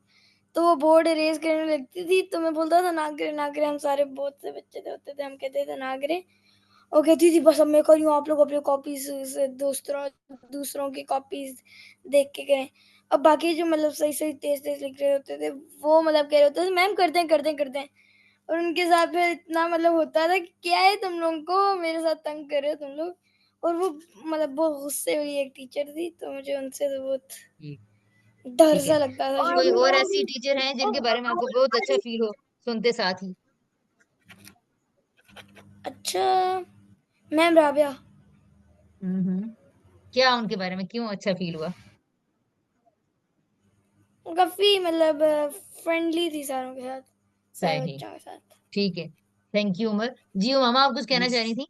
[SPEAKER 5] तो वो बोर्ड इरेज़ करने लगती थी, तो मैं बोलता था, ना करें, हम सारे बहुत से बच्चे थे होते थे, हम कहते थे, ना करें। वो कहती थी, बस अब मैं कर रही हूँ, आप लोग अपनी कॉपीज़ से दूसरों की कॉपीज़ देख के करें। अब बाकी जो मतलब सही-सही, तेज़-तेज़ लिख रहे होते थे, वो मतलब कह रहे होते थे, मैम कर दें, कर दें, कर दें। और उनके साथ फिर इतना मतलब होता था कि क्या है तुम लोगों को, मेरे साथ तंग कर रहे हो तुम लोग। और वो मतलब बहुत गुस्से वाली एक टीचर थी, तो मुझे उनसे तो बहुत
[SPEAKER 1] ठीक।
[SPEAKER 5] डर
[SPEAKER 1] ठीक है।
[SPEAKER 5] सा लगता था
[SPEAKER 1] कोई
[SPEAKER 5] शुरू
[SPEAKER 1] और
[SPEAKER 5] में।
[SPEAKER 1] ऐसी टीचर हैं जिनके बारे में आपको बहुत अच्छा फील हो सुनते साथ ही?
[SPEAKER 5] अच्छा, मैम राबिया।
[SPEAKER 1] क्या उनके बारे में क्यों अच्छा फील हुआ?
[SPEAKER 5] काफ़ी मतलब फ्रेंडली थी सारों के साथ, सारे
[SPEAKER 1] सही।
[SPEAKER 5] बच्चों के साथ।
[SPEAKER 1] ठीक है। थैंक यू उमर जी। मामा आप कुछ कहना चाह रही थी?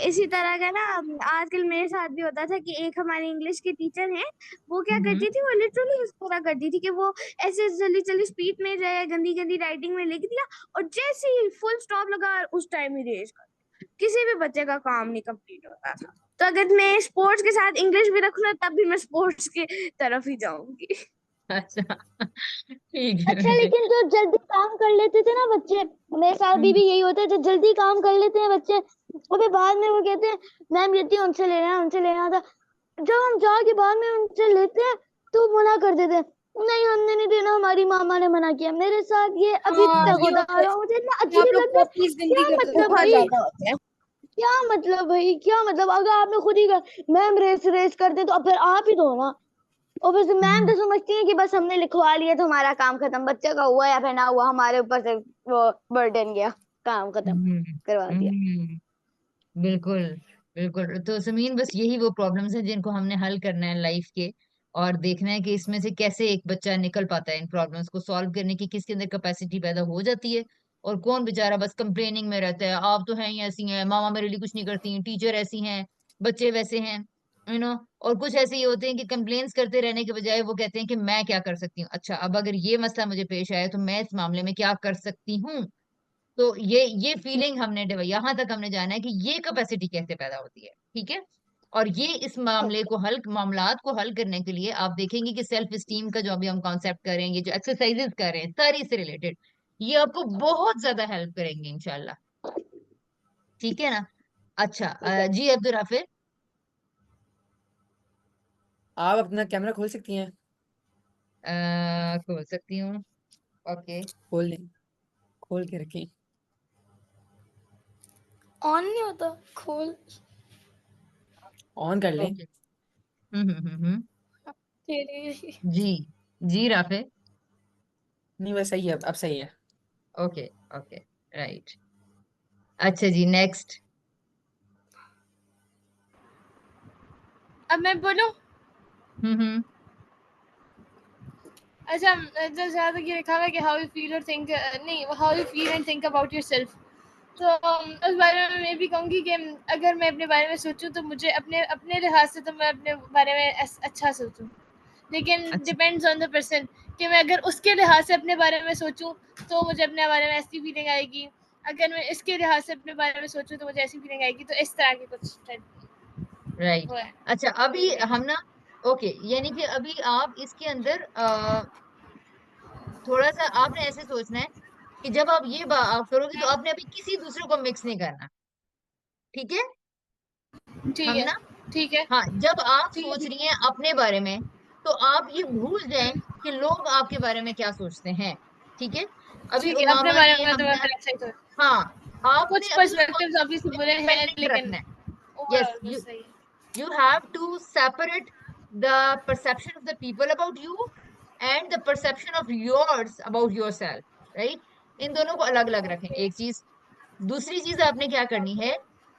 [SPEAKER 2] इसी तरह का ना आजकल मेरे साथ भी होता था कि एक हमारी इंग्लिश की टीचर हैं, वो क्या
[SPEAKER 1] हम्म।
[SPEAKER 2] करती थी, वो लिटरली इस तरह करती थी कि वो ऐसे जल्दी जल्दी स्पीड में जाए, गंदी गंदी राइटिंग में लिख दिया, और जैसे ही फुल स्टॉप लगा उस टाइम ही रेज कर, किसी भी बच्चे का काम नहीं कंप्लीट होता था। तो अगर मैं स्पोर्ट्स के साथ इंग्लिश भी रखूँ ना, तब भी मैं स्पोर्ट्स की तरफ ही जाऊंगी।
[SPEAKER 1] अच्छा। ठीक
[SPEAKER 2] अच्छा,
[SPEAKER 1] है।
[SPEAKER 2] लेकिन जो जल्दी काम कर लेते थे ना बच्चे, मेरे साथ भी यही होता है, जो जल्दी काम कर लेते हैं बच्चे, और फिर बाद में वो कहते हैं, मैम ये थी, उनसे लेना था। जब हम जाके बाद में उनसे लेते हैं, तो वो मना कर देते हैं, नहीं हमने नहीं देना, हमारी मामा ने मना किया। मेरे साथ ये अभी
[SPEAKER 5] हाँ,
[SPEAKER 2] तक
[SPEAKER 5] ये
[SPEAKER 2] होता आ
[SPEAKER 5] होता है
[SPEAKER 2] रहा, मुझे इतना
[SPEAKER 5] कि आप
[SPEAKER 2] अजीब
[SPEAKER 5] लोग
[SPEAKER 2] लगता है।
[SPEAKER 5] कॉपीज़ गंदी
[SPEAKER 2] क्या
[SPEAKER 5] कर देते
[SPEAKER 2] मतलब
[SPEAKER 5] हो।
[SPEAKER 2] भाई, क्या मतलब भाई, क्या मतलब, अगर आपने खुद ही मैम रेस रेस कर दे, तो अब फिर आप ही दो ना। और फिर मैम
[SPEAKER 1] हम्म।
[SPEAKER 2] तो समझती है कि बस हमने लिखवा लिया तो हमारा काम खत्म, बच्चे का हुआ या फिर ना हुआ, हमारे ऊपर से वो बर्डन गया, काम खत्म
[SPEAKER 1] हम्म।
[SPEAKER 2] करवा दिया।
[SPEAKER 1] बिल्कुल। बिल्कुल। तो समीन बस यही वो प्रॉब्लम्स हैं जिनको हमने हल करना है लाइफ के, और देखना है कि इसमें से कैसे एक बच्चा निकल पाता है इन प्रॉब्लम्स को सॉल्व करने की, किसके अंदर कैपेसिटी पैदा हो जाती है, और कौन बेचारा बस कंप्लेनिंग में रहता है, आप तो हैं ही ऐसी हैं, मामा मेरे लिए कुछ नहीं करती, टीचर ऐसी हैं, बच्चे वैसे हैं, और कुछ ऐसे ही होते हैं कि कंप्लेन्स करते रहने के बजाय वो कहते हैं कि मैं क्या कर सकती हूँ, अच्छा अब अगर ये मसला मुझे पेश आया तो मैं इस मामले में क्या कर सकती हूँ। तो ये फीलिंग हमने यहाँ तक हमने जाना है कि ये कैपेसिटी कैसे पैदा होती है। ठीक है। और ये इस मामलात को हल करने के लिए आप देखेंगे कि सेल्फ स्टीम का जो अभी हम कॉन्सेप्ट करेंगे, जो एक्सरसाइजेस कर रहे हैं सारी से रिलेटेड, ये आपको बहुत ज्यादा हेल्प करेंगे इंशाल्लाह। ठीक है ना? अच्छा जी अब्दुल हाफिज।
[SPEAKER 4] आप अपना कैमरा खोल सकती हैं।
[SPEAKER 1] खोल सकती हूँ। ओके।
[SPEAKER 4] खोल लें, खोल के रखें।
[SPEAKER 5] ऑन नहीं होता, खोल।
[SPEAKER 4] ऑन कर लें।
[SPEAKER 1] ओके। हम्म।
[SPEAKER 5] तेरी
[SPEAKER 1] जी। जी राफे।
[SPEAKER 4] नहीं बस सही है, अब सही है।
[SPEAKER 1] ओके। ओके। राइट। अच्छा जी नेक्स्ट।
[SPEAKER 6] अब मैं बोलूं?
[SPEAKER 1] हम्म।
[SPEAKER 6] अच्छा, तो जहाँ तक ये लिखा हुआ है कि हाउ यू फील और थिंक, नहीं, how you feel and think about yourself. तो उस बारे में मैं भी कहूँगी कि अगर मैं अपने बारे में सोचूं तो मुझे अपने अपने लिहाज से तो मैं अपने बारे में अच्छा सोचूं, लेकिन
[SPEAKER 1] अच्छा।
[SPEAKER 6] डिपेंड्स ऑन द पर्सन कि मैं अगर उसके लिहाज से अपने बारे में सोचूं तो मुझे अपने बारे में ऐसी फीलिंग आएगी, अगर मैं इसके लिहाज से अपने बारे में सोचूं तो मुझे ऐसी फीलिंग आएगी। तो इस तरह की कुछ
[SPEAKER 1] राइट।
[SPEAKER 6] वो है
[SPEAKER 1] अच्छा अभी
[SPEAKER 6] फीलिंग।
[SPEAKER 1] हम ना, ओके, यानी कि अभी आप इसके अंदर थोड़ा सा आपने ऐसे सोचना है कि जब आप ये बात करोगे तो आपने अभी किसी दूसरे को मिक्स नहीं करना। ठीक है।
[SPEAKER 6] ठीक
[SPEAKER 1] हम
[SPEAKER 6] है,
[SPEAKER 1] ना,
[SPEAKER 6] ठीक है,
[SPEAKER 1] हाँ, जब आप सोच रही हैं अपने बारे में तो आप ये भूल जाएं कि लोग आपके बारे में क्या सोचते हैं। ठीक है। अभी
[SPEAKER 6] ठीक है। अपने
[SPEAKER 1] उमामा
[SPEAKER 6] बारे
[SPEAKER 1] ने
[SPEAKER 6] में तो मैं
[SPEAKER 1] हमजा,
[SPEAKER 6] फिर अच्छा ही तो,
[SPEAKER 1] हाँ,
[SPEAKER 6] कुछ
[SPEAKER 1] आपने अपनी उस
[SPEAKER 6] पर्सपेक्टिव्स ऑब्वियसली बुरे
[SPEAKER 1] को
[SPEAKER 6] हैं
[SPEAKER 1] इंडिपेंडेंट
[SPEAKER 6] लेकिन
[SPEAKER 1] रखना है। यस,
[SPEAKER 6] ओवरऑल बस सही है।
[SPEAKER 1] you have to separate the perception of the people about you and the perception of yours about yourself, right? इन दोनों को अलग अलग रखें,
[SPEAKER 6] ओके,
[SPEAKER 1] एक चीज। दूसरी चीज आपने क्या करनी है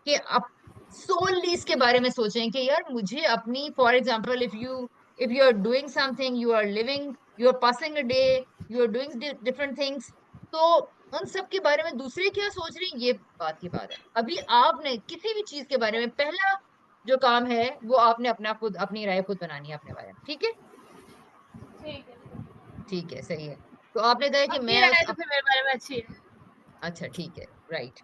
[SPEAKER 1] कि आप सोलली इसके बारे में सोचें कि यार मुझे अपनी, for example, if you are doing something, you are living, you are passing a day, you are doing different things, तो उन सब के बारे में दूसरे क्या सोच रहे हैं, ये बात की बात है। अभी आपने किसी भी चीज के बारे में पहला जो काम है वो आपने अपना खुद अपनी राय खुद बनानी है अपने बारे में, ठीक है?
[SPEAKER 6] ठीक है,
[SPEAKER 1] ठीक है, सही है। तो आपने कहा कि
[SPEAKER 6] आपकी
[SPEAKER 1] मैं
[SPEAKER 6] राय तो फिर मेरे बारे में अच्छी है।
[SPEAKER 1] अच्छा ठीक है, राइट।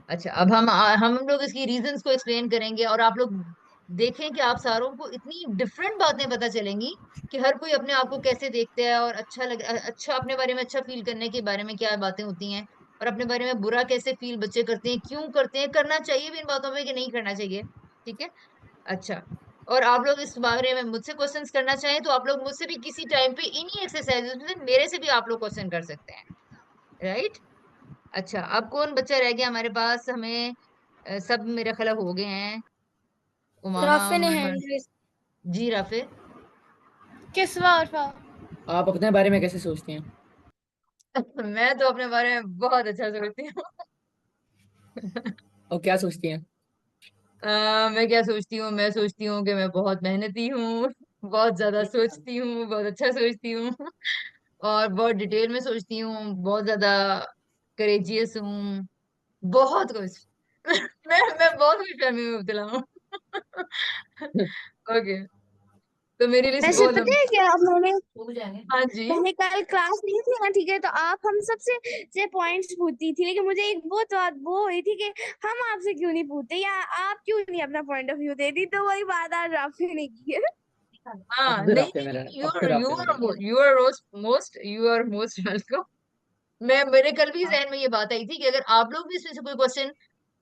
[SPEAKER 1] अच्छा, अब हम लोग इसकी रीजंस को एक्सप्लेन करेंगे और आप लोग देखें कि आप सारों को इतनी डिफरेंट बातें पता चलेंगी कि हर कोई अपने आप को कैसे देखता है, और अच्छा अपने बारे में अच्छा फील करने के बारे में क्या बातें होती हैं, और अपने बारे में बुरा कैसे फील बच्चे करते हैं, क्यों करते हैं, करना चाहिए भी इन बातों पे कि नहीं करना चाहिए। ठीक है। अच्छा, और आप लोग इस बारे में मुझसे क्वेश्चंस करना चाहें तो आप लोग मुझसे भी किसी टाइम पे इन्हीं एक्सरसाइजेस में मेरे से भी आप लोग क्वेश्चन कर सकते हैं, राइट? अच्छा, अब कौन बच्चा रह गया हमारे पास? हमें सब मेरे ख्याल हो गए हैं। उमामा,
[SPEAKER 5] राफे ने
[SPEAKER 1] उमर,
[SPEAKER 5] हैंड रेस।
[SPEAKER 1] जी राफे।
[SPEAKER 6] किस्वा और फा।
[SPEAKER 4] आप अपने बारे में कैसे सोचती हैं?
[SPEAKER 1] मैं तो अपने बारे में बहुत अच्छा सोचती हूँ।
[SPEAKER 4] और क्या सोचती हैं?
[SPEAKER 1] मैं क्या सोचती हूँ? मैं सोचती हूँ कि मैं बहुत मेहनती हूँ, बहुत ज्यादा सोचती हूँ, बहुत अच्छा सोचती हूँ, और बहुत डिटेल में सोचती हूँ, बहुत ज्यादा करेजियस हूँ, बहुत कुछ। मैं बहुत कुछ फहमी में मुब्तला हूँ। ओके, तो मेरी लिस्ट
[SPEAKER 7] वैसे
[SPEAKER 1] बहुत
[SPEAKER 7] पता है क्या, मैंने
[SPEAKER 1] लंबी। हाँ जी।
[SPEAKER 7] मैंने कल क्लास ली थी ना, ठीक है, तो आप हम सबसे से पॉइंट्स पूछती थी, लेकिन मुझे एक बहुत बात वो हुई थी कि हम आपसे क्यों नहीं पूछते, या आप क्यों नहीं अपना पॉइंट ऑफ व्यू देती, तो वही बात आज राफी ने की है।
[SPEAKER 1] हाँ,
[SPEAKER 4] अब
[SPEAKER 1] नहीं
[SPEAKER 4] राफे
[SPEAKER 1] नहीं
[SPEAKER 4] मेरा,
[SPEAKER 1] नहीं,
[SPEAKER 4] अब राफे मेरा।
[SPEAKER 1] You are most welcome. मैं मेरे कल भी जहन में ये बात आई थी कि अगर आप लोग भी इसमें से कोई क्वेश्चन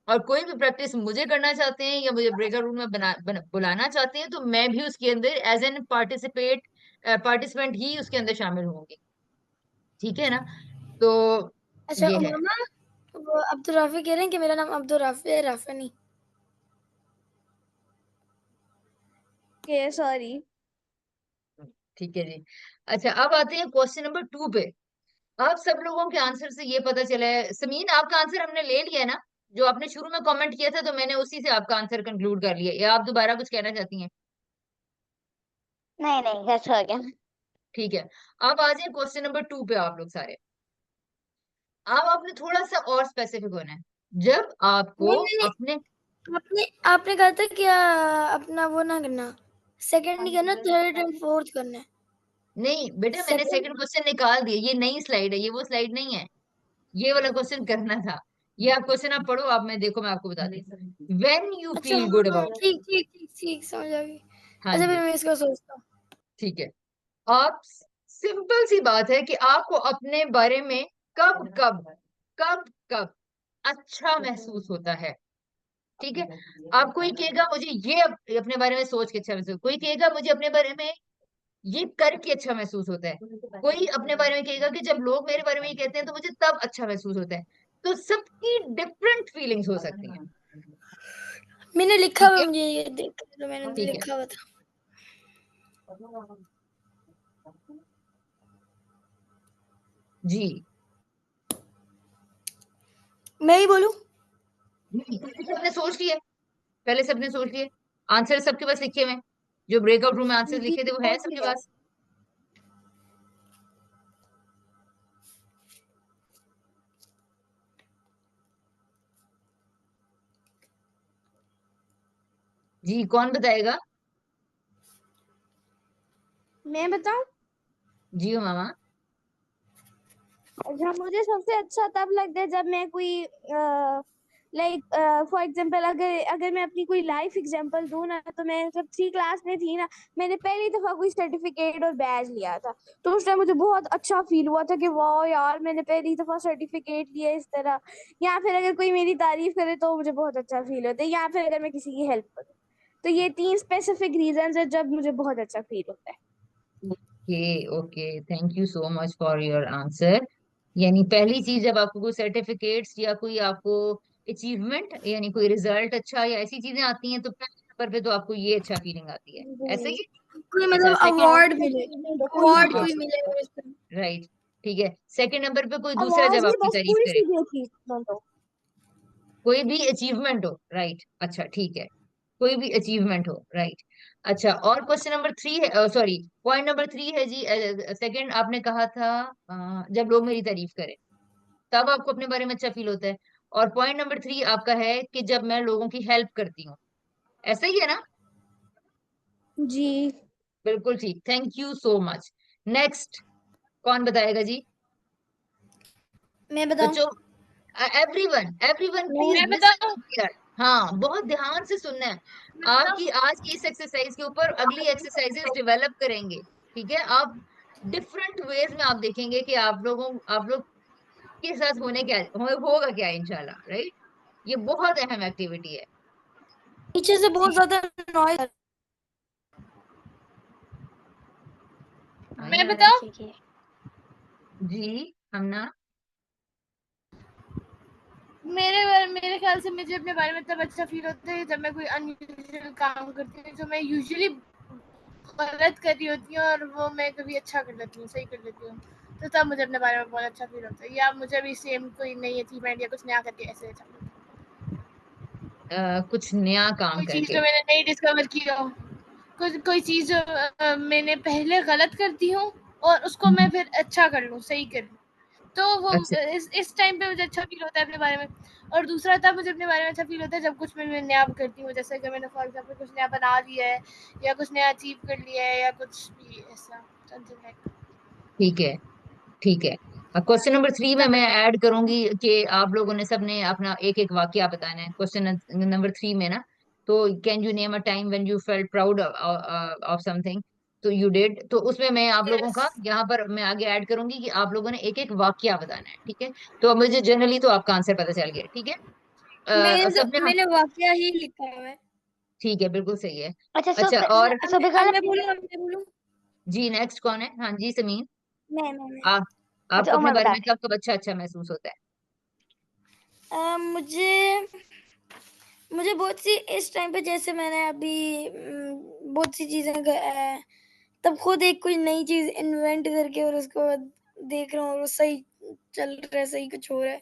[SPEAKER 1] और कोई भी प्रैक्टिस मुझे करना चाहते हैं या मुझे ब्रेकर रूम में बुलाना चाहते हैं, तो मैं भी उसके अंदर एज एन पार्टिसिपेंट ही उसके अंदर शामिल होंगी। ठीक है ना? तो
[SPEAKER 5] अच्छा
[SPEAKER 1] ये है।
[SPEAKER 5] उमामा, वो अब्दुल राफी कह रहे हैं कि मेरा नाम अब्दुल राफी है, राफे नहीं।
[SPEAKER 7] के सॉरी।
[SPEAKER 1] ठीक है जी। अच्छा, अब आते हैं क्वेश्चन नंबर 2 पे। आप सब लोगों के आंसर से ये पता चला है, समीन आपका आंसर हमने ले लिया है ना? जो आपने शुरू में कमेंट किया था तो मैंने उसी से आपका आंसर कंक्लूड कर लिया, या आप दोबारा कुछ कहना चाहती हैं?
[SPEAKER 2] नहीं नहीं, कैसे हो गया?
[SPEAKER 1] ठीक है। अब आ जाए क्वेश्चन नंबर 2 पे आप लोग सारे। अब आपने थोड़ा सा और स्पेसिफिक होना है। जब आपको
[SPEAKER 5] नहीं नहीं नहीं,
[SPEAKER 1] अपने
[SPEAKER 5] आपने आपने कहा था क्या अपना वो ना करना, सेकंड नहीं करना, थर्ड एंड फोर्थ करना है।
[SPEAKER 1] नहीं बेटा, मैंने
[SPEAKER 5] सेकंड।
[SPEAKER 1] सेकंड क्वेश्चन निकाल दिया, ये नई स्लाइड है, ये वो स्लाइड नहीं है। ये वाला क्वेश्चन करना था। ये आप क्वेश्चन आप पढ़ो, आप मैं देखो मैं आपको बता दी। व्हेन यू
[SPEAKER 5] अच्छा
[SPEAKER 1] फील गुड
[SPEAKER 5] हाँ,
[SPEAKER 1] अबाउट।
[SPEAKER 5] ठीक ठीक ठीक ठीक, समझ आ गई।
[SPEAKER 1] हाँ
[SPEAKER 5] अच्छा फिर
[SPEAKER 1] जी,
[SPEAKER 5] मैं इसका सोचता हूँ।
[SPEAKER 1] ठीक है। आप सिंपल सी बात है कि आपको अपने बारे में कब कब कब कब अच्छा महसूस होता है। ठीक है। आप कोई कहेगा मुझे ये अपने बारे में सोच के अच्छा महसूस, कोई कहेगा मुझे अपने बारे में ये करके अच्छा महसूस होता है, कोई अपने बारे में कहेगा कि जब लोग मेरे बारे में ये कहते हैं तो मुझे तब अच्छा महसूस होता है। तो सबकी डिफरेंट फीलिंग्स हो सकती हैं।
[SPEAKER 5] मैंने लिखा
[SPEAKER 1] ठीक
[SPEAKER 5] हुआ,
[SPEAKER 1] है।
[SPEAKER 5] मुझे ये देख तो मैंने
[SPEAKER 1] ठीक है
[SPEAKER 5] लिखा हुआ था।
[SPEAKER 1] जी।
[SPEAKER 5] मैं ही बोलूं?
[SPEAKER 1] सबने सोच लिया? पहले सबने सोच लिए? आंसर सबके पास लिखे हुए हैं? जो ब्रेकआउट रूम में आंसर
[SPEAKER 7] जी
[SPEAKER 1] लिखे थे वो है
[SPEAKER 7] सोच
[SPEAKER 1] सबके
[SPEAKER 7] लिया।
[SPEAKER 1] पास? जी, कौन बताएगा?
[SPEAKER 7] मैं बताऊं?
[SPEAKER 1] जी मामा।
[SPEAKER 7] अच्छा, मुझे सबसे अच्छा तब लगता है जब मैं कोई लाइक फॉर एग्जांपल, अगर अगर मैं अपनी कोई लाइफ एग्जांपल दूं ना, तो मैं जब 3 क्लास में थी ना, मैंने पहली दफा कोई सर्टिफिकेट और बैज लिया था। तो उस टाइम मुझे बहुत अच्छा फील हुआ था कि वाह यार, मैंने पहली दफा सर्टिफिकेट लिया इस तरह। या फिर अगर कोई मेरी तारीफ करे तो मुझे बहुत अच्छा फील होता है, या फिर अगर मैं किसी की हेल्प करूँ। तो ये 3 स्पेसिफिक रीजंस है जब मुझे बहुत अच्छा फील होता है।
[SPEAKER 1] Okay okay, thank you so much for your answer. यानी पहली चीज, जब आपको कोई सर्टिफिकेट्स या कोई आपको अचीवमेंट यानी कोई रिजल्ट अच्छा या ऐसी चीजें आती हैं तो पहले नंबर पे तो आपको ये अच्छा फीलिंग आती है, ऐसे
[SPEAKER 7] जी।
[SPEAKER 1] ही?
[SPEAKER 5] कोई
[SPEAKER 1] अच्छा,
[SPEAKER 5] मतलब
[SPEAKER 1] सेकंड।
[SPEAKER 5] अवार्ड मिले, अवार्ड कोई मिले मेरे से।
[SPEAKER 1] राइट, ठीक है। सेकंड नंबर पे कोई दूसरा
[SPEAKER 7] आवाज
[SPEAKER 1] जब
[SPEAKER 7] नहीं,
[SPEAKER 1] आपकी
[SPEAKER 7] बस
[SPEAKER 1] तारीफ
[SPEAKER 7] पूरी
[SPEAKER 1] करे,
[SPEAKER 7] सीधी अचीवमेंट।
[SPEAKER 1] कोई भी अचीवमेंट हो, राइट, अच्छा ठीक है, कोई भी अचीवमेंट हो, राइट। अच्छा, और क्वेश्चन नंबर 3 है, सॉरी, पॉइंट नंबर 3 है जी। सेकंड आपने कहा था जब लोग मेरी तारीफ करें। तब आपको अपने बारे में अच्छा फील होता है। और पॉइंट नंबर 3 आपका है कि जब मैं लोगों की हेल्प करती हूँ, ऐसा ही है ना?
[SPEAKER 7] जी।
[SPEAKER 1] बिल्कुल ठीक, thank you so much. Next कौन बताएगा जी?
[SPEAKER 5] मैं बताऊं?
[SPEAKER 1] बच्चों, एवरीवन एवरीवन प्लीज
[SPEAKER 6] मैं
[SPEAKER 1] लिसन
[SPEAKER 6] बताऊं?
[SPEAKER 1] हियर। हाँ, बहुत ध्यान से सुनना है।
[SPEAKER 6] मैं बताऊं?
[SPEAKER 1] आपकी आज की इस एक्सरसाइज के ऊपर अगली एक्सरसाइजेस डेवलप करेंगे, ठीक है? आप डिफरेंट वेज में आप देखेंगे कि आप लोग के साथ होगा क्या इंशाल्लाह, राइट? ये बहुत अहम एक्टिविटी है।
[SPEAKER 5] पीछे से बहुत
[SPEAKER 1] जी,
[SPEAKER 5] ज्यादा नॉइज
[SPEAKER 1] हाँ
[SPEAKER 6] मैं
[SPEAKER 1] यार,
[SPEAKER 6] बताऊं?
[SPEAKER 1] जी हमना।
[SPEAKER 6] मेरे ख्याल से मुझे अपने बारे में तब अच्छा फील होता है जब मैं कोई अनयूजुअल काम करती हूँ जो मैं यूजुअली गलत कर रही होती हूँ, और वो मैं कभी अच्छा कर लेती हूँ, सही कर लेती हूँ। तो तब मुझे अपने बारे में बहुत अच्छा फील होता है, या मुझे भी सेम कोई नई अचीवमेंट या कुछ नया करके ऐसे अच्छा लगता है।
[SPEAKER 1] कुछ नया काम
[SPEAKER 6] कोई चीज़
[SPEAKER 1] करके।
[SPEAKER 6] जो मैंने नई डिस्कवर की हो, कोई चीज़ जो मैंने पहले गलत करती हूँ और उसको मैं
[SPEAKER 1] हम्म,
[SPEAKER 6] फिर अच्छा कर लूँ, सही कर लूँ। तो वो
[SPEAKER 1] अच्छा,
[SPEAKER 6] इस टाइम पे मुझे अच्छा फ़ील होता है अपने बारे में। और दूसरा तब मुझे अपने बारे में अच्छा फ़ील होता है जब कुछ मैं नया करती हूँ, जैसे कि मैंने फॉर एग्ज़ाम्पल कुछ नया बना लिया है, या कुछ नया अचीव कर लिया है, या कुछ भी ऐसा, समथिंग लाइक।
[SPEAKER 1] ठीक है, ठीक है। क्वेश्चन नंबर 3 में
[SPEAKER 6] तब
[SPEAKER 1] मैं
[SPEAKER 6] अच्छा
[SPEAKER 1] ऐड करूंगी कि आप लोगों ने सबने अपना एक एक वाकया बताना है क्वेश्चन नंबर 3 में ना। तो can you name a time when you felt proud of something? तो यू डिड, तो उसमें मैं आप लोगों
[SPEAKER 6] यस।
[SPEAKER 1] का यहाँ पर मैं आगे ऐड करूंगी कि आप लोगों ने एक एक वाकया बताना है, ठीक है? तो अब मुझे जनरली तो आपका आंसर पता चल गया, ठीक है? सबने
[SPEAKER 5] मैंने वाकया ही लिखा हुआ है।
[SPEAKER 1] ठीक है, बिल्कुल सही है।
[SPEAKER 2] अच्छा
[SPEAKER 1] अच्छा, और
[SPEAKER 2] सुबह
[SPEAKER 5] अब
[SPEAKER 2] खाला
[SPEAKER 5] मैं बोलूं।
[SPEAKER 1] जी नेक्स्ट कौन है? हाँ जी समीन।
[SPEAKER 5] मैं
[SPEAKER 1] आप
[SPEAKER 2] अच्छा
[SPEAKER 1] आपको अपने
[SPEAKER 2] उमर
[SPEAKER 1] बारे
[SPEAKER 2] बता
[SPEAKER 1] में कब कब अच्छा अच्छा महसूस होता है?
[SPEAKER 5] मुझे मुझे बहुत सी इस टाइम पे, जैसे मैंने अभी बहुत सी चीज़ें तब खुद एक कोई नई चीज़ इन्वेंट करके और उसको देख रहा हूँ और वो सही चल रहा है, सही कुछ हो रहा है।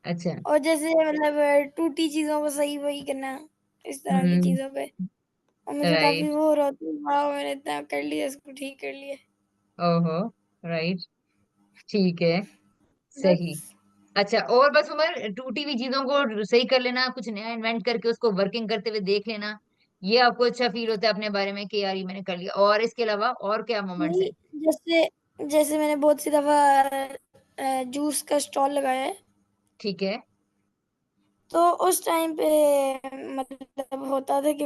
[SPEAKER 1] अच्छा।
[SPEAKER 5] और जैसे मतलब टूटी चीज़ों को सही वही करना, इस तरह की
[SPEAKER 1] हम्म।
[SPEAKER 5] चीज़ों पे। और मुझे काफ़ी
[SPEAKER 1] राइट।
[SPEAKER 5] वो हो रहा था, वाह मैंने इतना कर लिया, इसको ठीक कर लिया।
[SPEAKER 1] ओहो। राइट। ठीक है। सही।
[SPEAKER 5] बस।
[SPEAKER 1] अच्छा, और बस उमर टूटी हुई चीजों को सही कर लेना, कुछ नया इन्वेंट करके उसको वर्किंग करते हुए देख लेना, ये आपको अच्छा फील होता है अपने बारे में कि यार ये मैंने कर लिया? और इसके अलावा और क्या मोमेंट्स
[SPEAKER 5] नहीं,
[SPEAKER 1] हैं?
[SPEAKER 5] जैसे जैसे मैंने बहुत सी दफ़ा जूस का स्टॉल लगाया है।
[SPEAKER 1] ठीक है।
[SPEAKER 5] तो उस टाइम पे मतलब होता था कि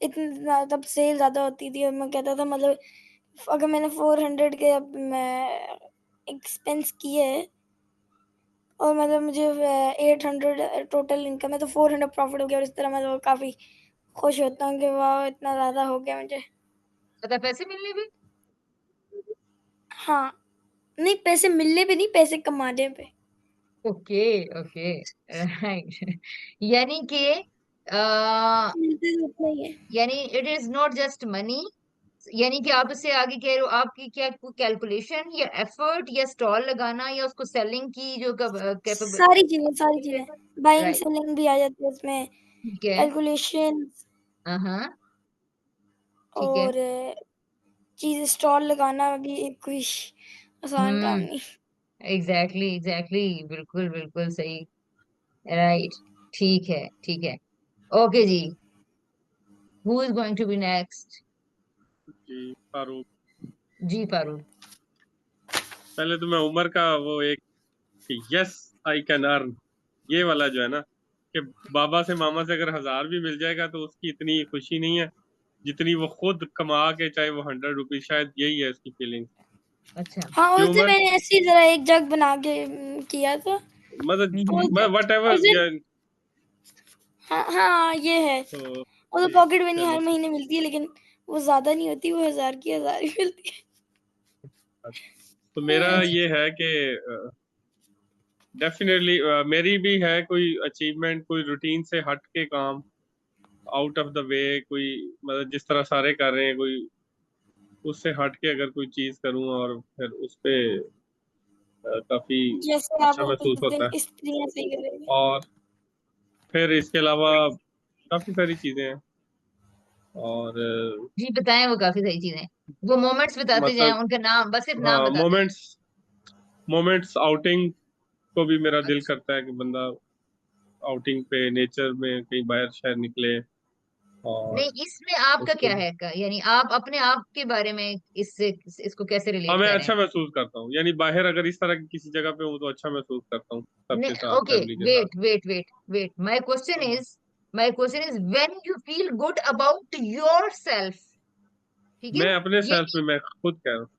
[SPEAKER 5] इतना तब सेल ज़्यादा होती थी और मैं कहता था मतलब अगर मैंने 400 के अब मैं एक्सपेंस किए हैं और मतलब मुझे 800 टोटल इनकम है, तो 400 प्रॉफिट हो गया, और इस तरह मतलब काफ़ी खुश होता हूँ कि वाह इतना ज़्यादा हो गया मुझे।
[SPEAKER 1] पता पैसे मिलने भी?
[SPEAKER 5] हाँ, नहीं पैसे मिलने पे नहीं, पैसे कमाने पे।
[SPEAKER 1] ओके। ओके। राइट। यानी कि आ,
[SPEAKER 5] मिलते तो उतना ही है।
[SPEAKER 1] यानी it is not just money, यानी कि आप इससे आगे कह रहे हो आपकी क्या कैलकुलेशन या एफर्ट या स्टॉल लगाना या उसको सेलिंग की जो कैपेबल।
[SPEAKER 5] सारी चीज़ें, बाइंग
[SPEAKER 1] राइट।
[SPEAKER 5] सेलिंग भी आ जाती है उसमें,
[SPEAKER 1] ठीक है।
[SPEAKER 5] कैलकुलेशन
[SPEAKER 1] हाँ। ठीक है।
[SPEAKER 5] और चीज़ स्टॉल लगाना भी कोई आसान काम
[SPEAKER 1] हम्म।
[SPEAKER 5] नहीं।
[SPEAKER 1] एग्जैक्टली एग्जैक्टली, बिल्कुल बिल्कुल सही। राइट। ठीक है, ठीक है। ओके जी, who is going to be next?
[SPEAKER 3] जी फारूक।
[SPEAKER 1] जी फारूक।
[SPEAKER 3] पहले तो मैं उमर का वो एक यस आई कैन अर्न, ये वाला जो है ना, कि बाबा से मामा से अगर 1000 भी मिल जाएगा तो उसकी इतनी खुशी नहीं है जितनी वो खुद कमा के, चाहे वो 100 रुपीज, शायद यही है उसकी फीलिंग।
[SPEAKER 1] अच्छा।
[SPEAKER 5] हाँ,
[SPEAKER 3] कि
[SPEAKER 5] उस दिन
[SPEAKER 3] उमर,
[SPEAKER 5] मैंने ऐसे ही ज़रा एक जग बना के किया था।
[SPEAKER 3] मतलब
[SPEAKER 5] उस
[SPEAKER 3] वट
[SPEAKER 5] उस दिन
[SPEAKER 3] एवर।
[SPEAKER 5] हाँ, ये है।
[SPEAKER 3] तो
[SPEAKER 5] वो तो
[SPEAKER 3] ठीक,
[SPEAKER 5] पॉकेट मनी
[SPEAKER 3] चलो
[SPEAKER 5] हर महीने मिलती है, लेकिन वो ज़्यादा नहीं होती, वो 1000 की 1000 ही मिलती
[SPEAKER 3] तो
[SPEAKER 5] है।
[SPEAKER 3] मेरा ये है कि डेफिनेटली मेरी भी है कोई अचीवमेंट, कोई रूटीन से हट के काम, आउट ऑफ द वे, कोई मतलब जिस तरह सारे कर रहे हैं, कोई उससे हट के अगर कोई चीज करूं और फिर उस पे काफी
[SPEAKER 5] जैसे आप
[SPEAKER 3] अच्छा
[SPEAKER 5] उस
[SPEAKER 3] महसूस होता
[SPEAKER 5] दिन
[SPEAKER 3] है।
[SPEAKER 5] स्त्रियाँ सही करेंगे।
[SPEAKER 3] और फिर इसके अलावा काफी सारी चीजें हैं। और
[SPEAKER 1] जी बताएं, वो काफी सही चीजें, वो मोमेंट्स बताते जाएं,
[SPEAKER 3] मतलब
[SPEAKER 1] उनका नाम, बस सिर्फ नाम बताते
[SPEAKER 3] मोमेंट्स, मोमेंट्स आउटिंग, को भी मेरा दिल करता है कि बंदा आउटिंग पे नेचर में कहीं बाहर शहर निकले। और
[SPEAKER 1] नहीं, इसमें आपका
[SPEAKER 3] उसको
[SPEAKER 1] क्या है का, यानी आप अपने आप के बारे में इससे इसको कैसे
[SPEAKER 3] हाँ,
[SPEAKER 1] रिलेट
[SPEAKER 3] मैं
[SPEAKER 1] कर रहे
[SPEAKER 3] अच्छा
[SPEAKER 1] हैं?
[SPEAKER 3] महसूस करता हूँ, यानी बाहर अगर इस तरह की किसी जगह पे हूँ तो अच्छा महसूस करता हूँ, सबके
[SPEAKER 1] नहीं,
[SPEAKER 3] साथ,
[SPEAKER 1] ओके,
[SPEAKER 3] फैमिली के साथ।
[SPEAKER 1] Wait wait wait wait, my question is when you feel good about your self, ठीक है?
[SPEAKER 3] मैं अपने
[SPEAKER 1] ये
[SPEAKER 3] सेल्फ में, मैं खुद कह रहा हूँ।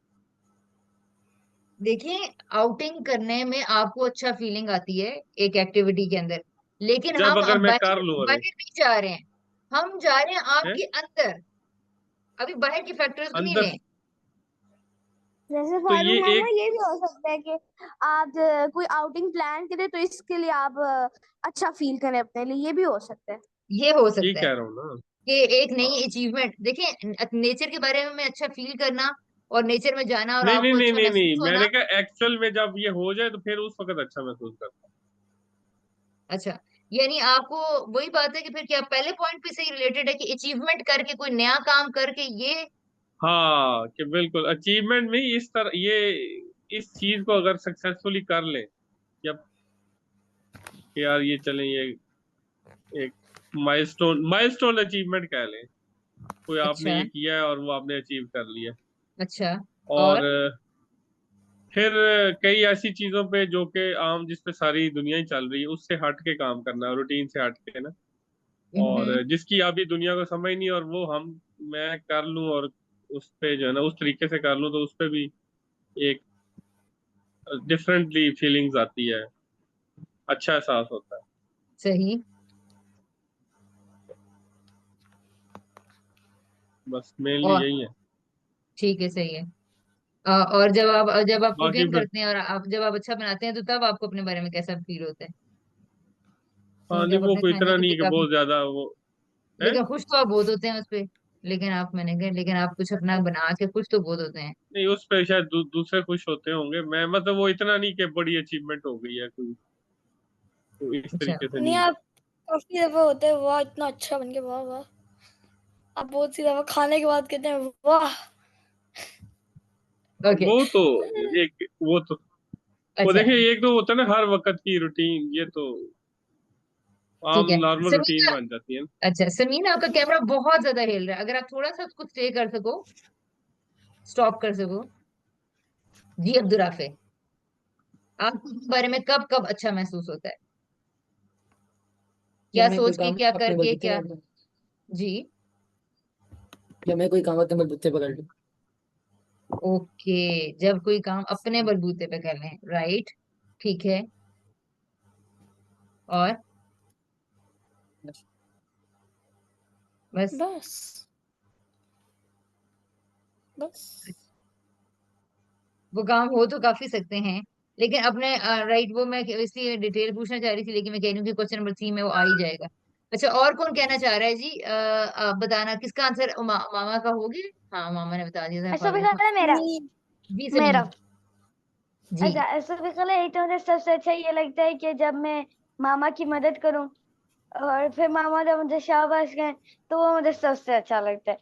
[SPEAKER 1] देखिए, आउटिंग करने में आपको अच्छा फीलिंग आती है एक एक्टिविटी के अंदर, लेकिन
[SPEAKER 3] जब
[SPEAKER 1] हम
[SPEAKER 3] अगर
[SPEAKER 1] अब
[SPEAKER 3] मैं
[SPEAKER 1] बाहर
[SPEAKER 3] कर लूँ,
[SPEAKER 1] बाहर
[SPEAKER 3] अरे
[SPEAKER 1] नहीं जा रहे हैं, हम जा रहे हैं
[SPEAKER 3] है
[SPEAKER 1] आपके अंदर। अभी बाहर के फैक्टर्स को नहीं
[SPEAKER 3] अंदर,
[SPEAKER 1] लें।
[SPEAKER 7] जैसे
[SPEAKER 3] तो
[SPEAKER 7] फारूक
[SPEAKER 3] ये
[SPEAKER 7] मामा,
[SPEAKER 3] एक
[SPEAKER 7] ये भी हो सकता है कि आप कोई आउटिंग प्लान करें तो इसके लिए आप अच्छा फील करें अपने लिए, ये भी हो सकता है।
[SPEAKER 1] ये हो
[SPEAKER 3] ये
[SPEAKER 1] सकता है
[SPEAKER 3] कह रहा हूँ ना।
[SPEAKER 1] कि एक
[SPEAKER 3] हाँ।
[SPEAKER 1] नई अचीवमेंट, देखिए, नेचर के बारे में अच्छा फील करना और नेचर में जाना और
[SPEAKER 3] नहीं नहीं
[SPEAKER 1] आपको
[SPEAKER 3] नहीं
[SPEAKER 1] अच्छा
[SPEAKER 3] नहीं नहीं,
[SPEAKER 1] महसूस होना।
[SPEAKER 3] मैंने कहा एक्चुअल में जब ये हो जाए तो फिर उस वक्त अच्छा महसूस करता
[SPEAKER 1] अच्छा, यानी आपको वही बात है कि फिर क्या पहले पॉइंट पे से ही रिलेटेड है कि अचीवमेंट करके कोई नया काम करके ये।
[SPEAKER 3] हूँ। हाँ, कि बिल्कुल अचीवमेंट में ही इस तरह ये इस चीज को अगर सक्सेसफुली कर ले, या कि यार ये चले, ये एक माइलस्टोन अचीवमेंट कह लें, कोई आपने
[SPEAKER 1] अच्छा।
[SPEAKER 3] ये किया है और वो आपने अचीव कर लिया।
[SPEAKER 1] अच्छा।
[SPEAKER 3] और
[SPEAKER 1] और
[SPEAKER 3] फिर कई ऐसी चीजों पे जो कि आम, जिस पे सारी दुनिया ही चल रही है, उससे हट के काम करना, रूटीन से हट के ना, और
[SPEAKER 1] हम्म।
[SPEAKER 3] जिसकी अभी दुनिया को समझ नहीं, और वो मैं कर लूं, और उस पे जो है ना उस तरीके से कर लूं, तो उस पे भी एक डिफरेंटली फीलिंग्स आती है, अच्छा एहसास होता है।
[SPEAKER 1] सही।
[SPEAKER 3] बस मेनली
[SPEAKER 1] और
[SPEAKER 3] यही है।
[SPEAKER 1] ठीक है, सही है। और जब आप
[SPEAKER 3] बाकी
[SPEAKER 1] कुकिंग
[SPEAKER 3] फिर
[SPEAKER 1] करते हैं और जब आप अच्छा बनाते हैं तो तब आपको अपने बारे में कैसा फील होता है?
[SPEAKER 3] हाँ,
[SPEAKER 1] क्योंकि
[SPEAKER 3] नहीं
[SPEAKER 1] आप
[SPEAKER 3] वो
[SPEAKER 1] अपने
[SPEAKER 3] कोई
[SPEAKER 1] खाने
[SPEAKER 3] इतना
[SPEAKER 1] पे
[SPEAKER 3] नहीं
[SPEAKER 1] भी
[SPEAKER 3] है कि
[SPEAKER 1] काफी,
[SPEAKER 3] बहुत ज्यादा वो है।
[SPEAKER 1] लेकिन खुश तो आप बहुत होते हैं उस पे। लेकिन आप, मैंने कहा, लेकिन आप कुछ अपना बना के खुश तो बहुत होते हैं।
[SPEAKER 3] नहीं, उस पे शायद दूसरे खुश होते होंगे, मैं मतलब वो इतना नहीं कि बड़ी अचीवमेंट हो गई है कोई, तो इस
[SPEAKER 1] अच्छा।
[SPEAKER 3] तरीके से
[SPEAKER 5] नहीं,
[SPEAKER 3] नहीं।
[SPEAKER 5] आप काफी दफा होते हैं वाह इतना अच्छा बन गया, वाह वाह। आप बहुत सी दफा खाने के बाद कहते हैं वाह।
[SPEAKER 1] ओके।
[SPEAKER 3] वो तो एक वो
[SPEAKER 1] अच्छा,
[SPEAKER 3] देखिए, एक तो होता है ना हर वक्त की रूटीन, ये तो आम
[SPEAKER 1] ठीक है।
[SPEAKER 3] नॉर्मल रूटीन
[SPEAKER 1] समीना,
[SPEAKER 3] बन जाती है ना।
[SPEAKER 1] अच्छा समीना, आपका कैमरा बहुत ज्यादा हिल रहा है, अगर आप थोड़ा सा उसको स्टे कर सको, स्टॉप कर सको। जी अब्दुराफे, आपको अपने बारे में कब कब अच्छा महसूस होता है?
[SPEAKER 4] जब
[SPEAKER 1] क्या
[SPEAKER 4] मैं कोई
[SPEAKER 1] सोच के,
[SPEAKER 4] काम
[SPEAKER 1] क्या
[SPEAKER 4] अपने
[SPEAKER 1] करके,
[SPEAKER 4] बलबूते
[SPEAKER 1] क्या?
[SPEAKER 4] कर लूं,
[SPEAKER 1] जी।
[SPEAKER 4] जब मैं कोई काम अपने बलबूते पकड़ लूं।
[SPEAKER 1] ओके, जब कोई काम अपने बलबूते पे कर लें, राइट, ठीक है। और
[SPEAKER 4] बस।
[SPEAKER 1] बस?
[SPEAKER 5] बस बस।
[SPEAKER 1] वो काम हो तो काफी सकते हैं, लेकिन अपने, राइट, वो मैं इसलिए डिटेल पूछना चाह रही थी, लेकिन मैं कह रही हूँ कि क्वेश्चन नंबर 3 में वो आ ही जाएगा। अच्छा, और कौन कहना चाह रहा है जी? आप बताना किसका आंसर, मामा का हो गया? हाँ, मामा ने बता दिया था,
[SPEAKER 7] ऐसा भी
[SPEAKER 1] फारूक।
[SPEAKER 7] है मेरा
[SPEAKER 5] नहीं,
[SPEAKER 1] जी
[SPEAKER 7] मेरा
[SPEAKER 1] समीना। जी।
[SPEAKER 7] अच्छा, ऐसा भी है, तो मुझे सबसे अच्छा ये लगता है कि जब मैं मामा की मदद करूं और फिर मामा जब मुझे शाबाश कहें तो वो मुझे सबसे अच्छा लगता है।